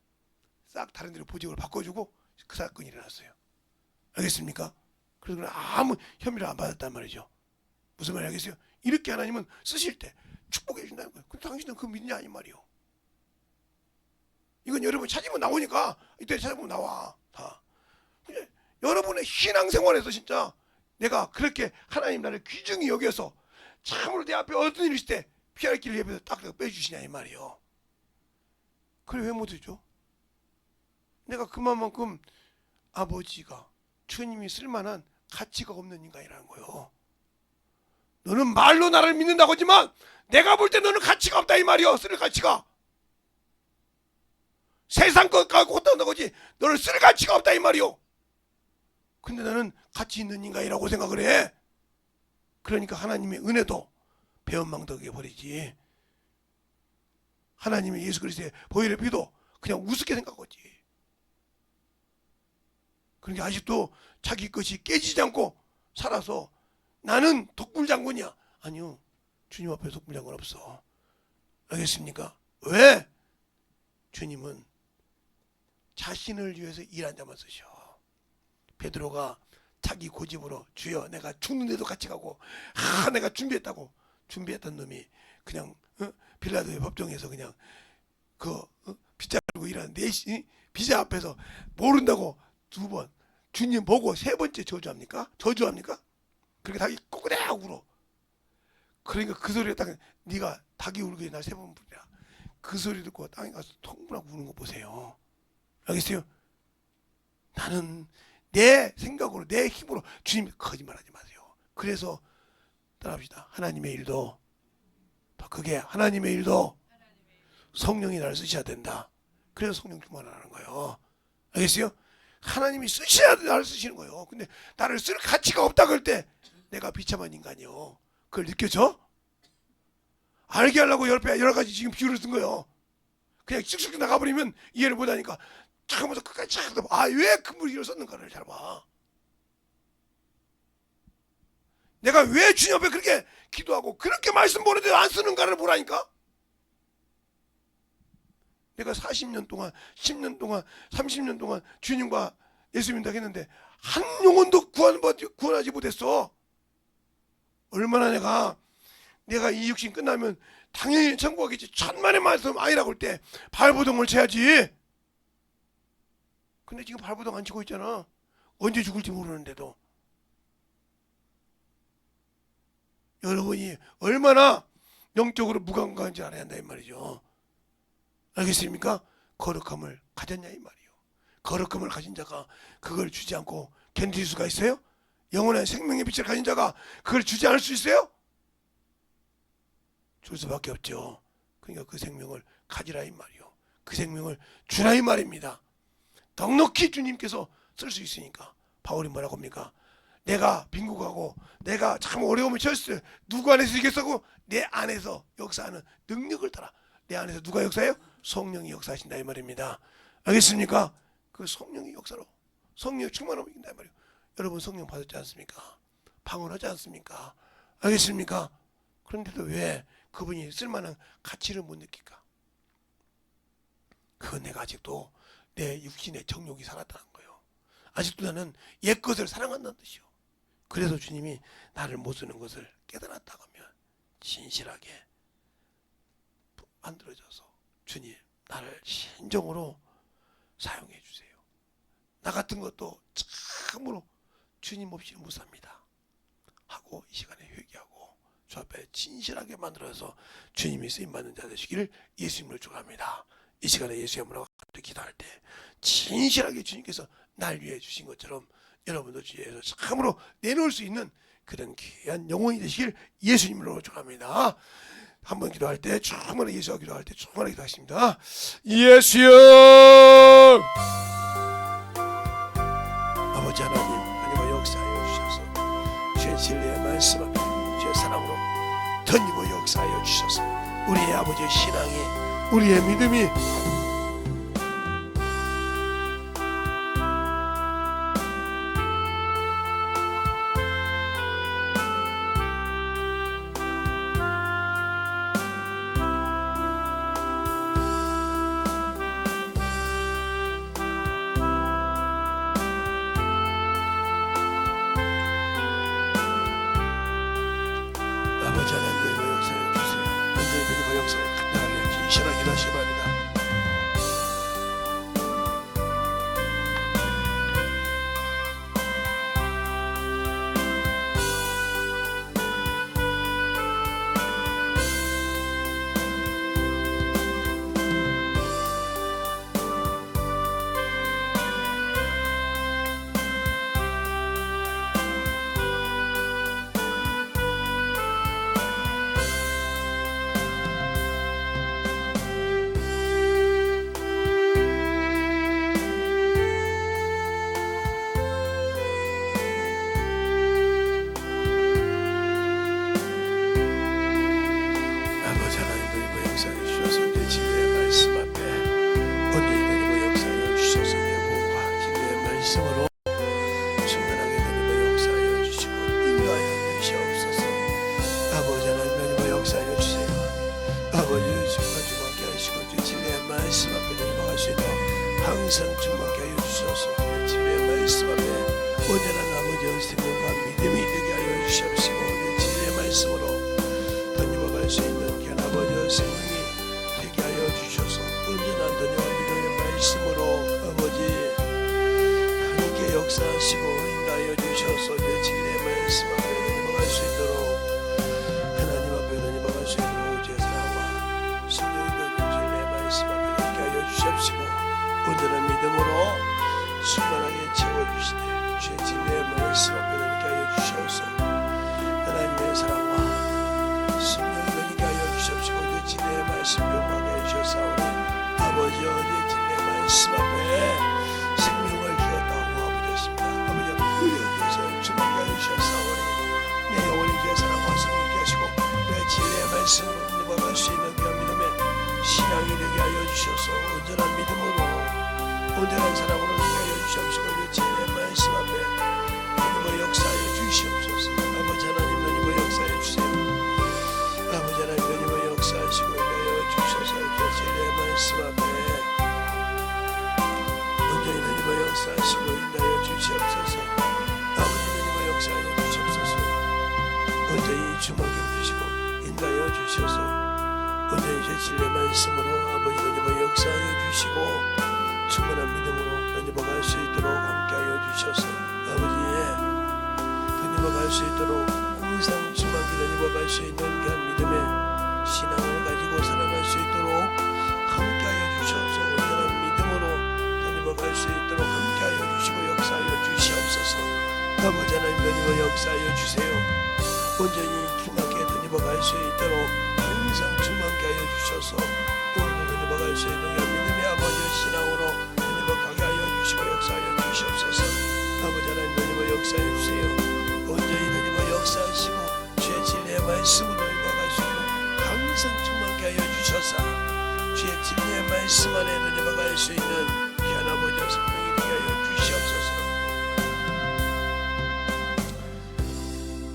싹 다른 데로 보직을 바꿔주고 그 사건이 일어났어요. 알겠습니까? 그래서 아무 혐의를 안 받았단 말이죠. 무슨 말이 알겠어요? 이렇게 하나님은 쓰실 때 축복해 준다는 거예요. 근데 당신은 그거 믿냐 이 말이요. 이건 여러분 찾으면 나오니까 이때 찾아보면 나와 다. 근데 여러분의 신앙생활에서 진짜 내가 그렇게 하나님 나를 귀중히 여겨서 참으로 내 앞에 어떤 일이 있을 때 피할 길을 예배해서 딱 빼주시냐 이 말이요. 그래 왜 못해줘? 내가 그만큼 아버지가 주님이 쓸만한 가치가 없는 인간이라는 거예요. 너는 말로 나를 믿는다고 하지만 내가 볼 때 너는 가치가 없다 이 말이요. 쓸 가치가. 세상 것 갖고 혼난다고 하지 너를 쓸 가치가 없다 이 말이요. 근데 나는 가치 있는 인간이라고 생각을 해. 그러니까 하나님의 은혜도 배은망덕하게 버리지. 하나님의 예수 그리스도의 보혈의 피도 그냥 우습게 생각하지. 그러니까 아직도 자기 것이 깨지지 않고 살아서 나는 독불장군이야. 아니요. 주님 앞에 독불장군 없어. 알겠습니까? 왜? 주님은 자신을 위해서 일한 자만 쓰셔. 베드로가 자기 고집으로 주여 내가 죽는데도 같이 가고 내가 준비했던 놈이 그냥 빌라도의 법정에서 그냥 빗자르고 일하는 비자 앞에서 모른다고 2번 주님 보고 3번째 저주합니까? 그렇게 닭이 꼬꾸대하고 울어. 그러니까 그 소리에 딱 네가 닭이 울게 날 3번 부르라. 그 소리 듣고 땅에 가서 통분하고 우는 거 보세요. 알겠어요? 나는 내 생각으로 내 힘으로 주님 거짓말하지 마세요. 그래서 따라합시다. 하나님의 일도 더 크게 하나님의 일도 성령이 나를 쓰셔야 된다. 그래서 성령 충만을 하는 거예요. 알겠어요? 하나님이 쓰셔야 나를 쓰시는 거예요. 근데 나를 쓸 가치가 없다 그럴 때 내가 비참한 인간이요. 그걸 느껴져? 알게 하려고 여러 가지 지금 비유를 쓴 거예요. 그냥 쓱쓱 나가버리면 이해를 못하니까 처음부터 끝까지 왜 그 무리를 썼는가를 잘 봐. 내가 왜 주님 앞에 그렇게 기도하고 그렇게 말씀 보는데 안 쓰는가를 보라니까. 내가 40년 동안 10년 동안 30년 동안 주님과 예수 믿는다고 했는데 한 영혼도 구원하지 못했어. 얼마나 내가 이 육신 끝나면 당연히 천국 가겠지. 천만의 말씀 아니라고 할 때 발버둥을 쳐야지. 근데 지금 발버둥 안 치고 있잖아. 언제 죽을지 모르는데도. 여러분이 얼마나 영적으로 무감각한지 알아야 한다 이 말이죠. 알겠습니까? 거룩함을 가졌냐 이 말이요. 거룩함을 가진 자가 그걸 주지 않고 견딜 수가 있어요? 영원한 생명의 빛을 가진 자가 그걸 주지 않을 수 있어요? 줄 수밖에 없죠. 그러니까 그 생명을 가지라 이 말이요. 그 생명을 주라 이 말입니다. 넉넉히 주님께서 쓸 수 있으니까. 바울이 뭐라고 합니까? 내가 빈국하고 내가 참 어려움을 처했을 때 누구 안에서 이겼어? 내 안에서 역사하는 능력을 따라. 내 안에서 누가 역사해요? 성령이 역사하신다 이 말입니다. 알겠습니까? 그 성령의 역사로 성령의 충만함을 이긴다 이 말이에요. 여러분 성령 받았지 않습니까? 방언하지 않습니까? 알겠습니까? 그런데도 왜 그분이 쓸만한 가치를 못 느낄까? 그건 내가 아직도 내 육신의 정욕이 살았다는 거예요. 아직도 나는 옛 것을 사랑한다는 뜻이요. 그래서 주님이 나를 못 쓰는 것을 깨달았다고 하면 진실하게 만들어져서 주님 나를 신정으로 사용해 주세요. 나 같은 것도 참으로 주님 없이는 못 삽니다 하고 이 시간에 회개하고 주 앞에 진실하게 만들어서 주님이 쓰임받는 자 되시기를 예수님을 축원합니다. 이 시간에 예수님으로 기도할 때 진실하게 주님께서 날 위해 주신 것처럼 여러분도 주위에서 참으로 내놓을 수 있는 그런 귀한 영혼이 되시길 예수님으로 축원합니다. 한번 기도할 때 충분히 예수와 기도할 때 충분히 기도하십니다. 예수여, 아버지 하나님, 하나님의 역사하여 주셔서 주의 진리의 말씀 앞에 주의 사랑으로 던지고 역사하여 주셔서 우리의 아버지의 신앙이, 우리의 믿음이 아버지 하나님의 역사를 주세요. 언제든지 역사를 간단하게 진실하게 일하시기 바랍니다. 아버지 하나님의 역사해 주셔서 내 진리의 말씀 앞에 언제든지 역사해 주셔서 내 몸과 진리의 말씀으로 충분하게 하나님의 역사하여 주시고 인도하여 주시옵소서. 아버지 하나님의 역사하여 주세요. 아버지 주님과 주님께 하시고 주 진리의 말씀 앞에 들어갈 수 있도록 항상 주님께 하여 주셔서 내 진리의 말씀 앞에 온전한 아버지의 생명과 믿음이 되게 하여 주시옵시고 내 진리의 말씀으로 던져갈 수 있는 귀한 아버지의 생명이 되게 하여 주셔서 온전한 던져와 믿음의 말씀으로 아버지 함께 역사하시고 인도하여 주셔서 내 진리의 말씀 앞에 던져갈 수 있도록 하나님 앞에 던져갈 수 있도록 제 사랑과 성령의 진리의 말씀 앞에 있게 하여 주십시고 온전한 믿음으로 충만하게 채워주시되 주의 진리의 말씀 앞에 있게 하여 주셔서 하나님의 사랑과 성령이 되게 하여 주십시고 내 진리의 말씀 용하게 해주셨사오니 아버지여 내 진리의 말씀 앞에 생명을 주었다고 아버지였습니다. 아버지여 의뢰에서 주님께 하여 주셨사오니 내 영혼이 주의 사랑과 성령께 하시고 내 진리의 말씀으로 넘어갈 수 있는 그 믿음의 신앙이 되게 하여 주셔서 온전한 믿음으로 온전한 사랑으로 되게 하여 주십시고 내 진리의 말씀 앞에 하나님의 역사하여 주시옵소서. 아버지 하나님 하나님의 역사해 주세요. 아버지 하나님 하나님의 역사하시고 인하여 주셔서 제 진리의 말씀 앞에 온전히 하나님의 역사하시고 인하여 주시옵소서. 아버지 하나님의 역사하여 주시옵소서. 온전히 주먹에 주시고 인하여 주셔서 온전히 제 진리의 말씀으로 아버지 하나님의 역사하여 주시고 충만한 믿음으로 던져갈 수 있도록 함께하여 주셔서 아버지의 던져갈 수 있도록 항상 충만히 던져갈 수 있는 그 믿음의 신앙을 가지고 살아갈 수 있도록 함께하여 주셔서 온전한 믿음으로 던져갈 수 있도록 함께하여 주시고 역사하여 주시옵소서. 아버지 하나님 던져 역사하여 주세요. 온전히 충만하게 던져갈 수 있도록 항상 충만하게 하여 주셔서 오늘도 던져갈 수 있는 그 믿음의 아버지의 신앙으로 던져가게 하여 주시고 역사하여 주시옵소서. 아버지 하나님 던져 역사해 주세요. 온전히 던져 역사하시고 주의 진리의 말씀으로 던져갈 수 있도록 항상 충만하게 하여 주셔서 주의 진리의 말씀 안에 던져갈 수 있는 귀한 아버지의 성령이 되게 하여 주시옵소서.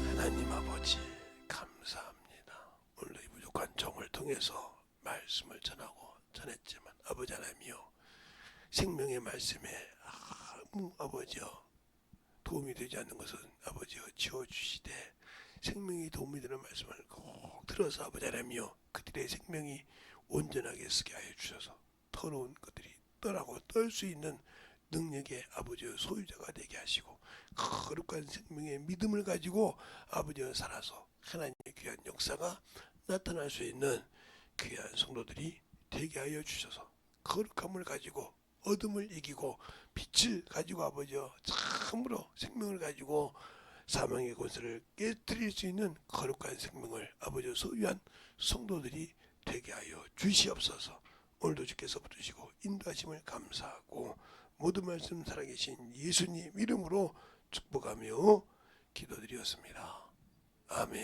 하나님 아버지 감사합니다. 오늘 이 부족한 종을 통해서 말씀을 전했지만 아버지 하나님이여 생명의 말씀에 아무 아버지여 도움이 되지 않는 것은 아버지여 지워주시되 생명이 도움이 되는 말씀을 꼭 들어서 아버지 하나님이여 그들의 생명이 온전하게 쓰게 하여 주셔서 더러운 것들이 떠나고 떨 수 있는 능력의 아버지의 소유자가 되게 하시고 거룩한 생명의 믿음을 가지고 아버지와 살아서 하나님의 귀한 역사가 나타날 수 있는 귀한 성도들이 되게 하여 주셔서 거룩함을 가지고 어둠을 이기고 빛을 가지고 아버지여 참으로 생명을 가지고 사망의 권세를 깨뜨릴 수 있는 거룩한 생명을 아버지여 소유한 성도들이 되게 하여 주시옵소서. 오늘도 주께서 붙드시고 인도하심을 감사하고 모든 말씀 살아계신 예수님 이름으로 축복하며 기도드렸습니다. 아멘.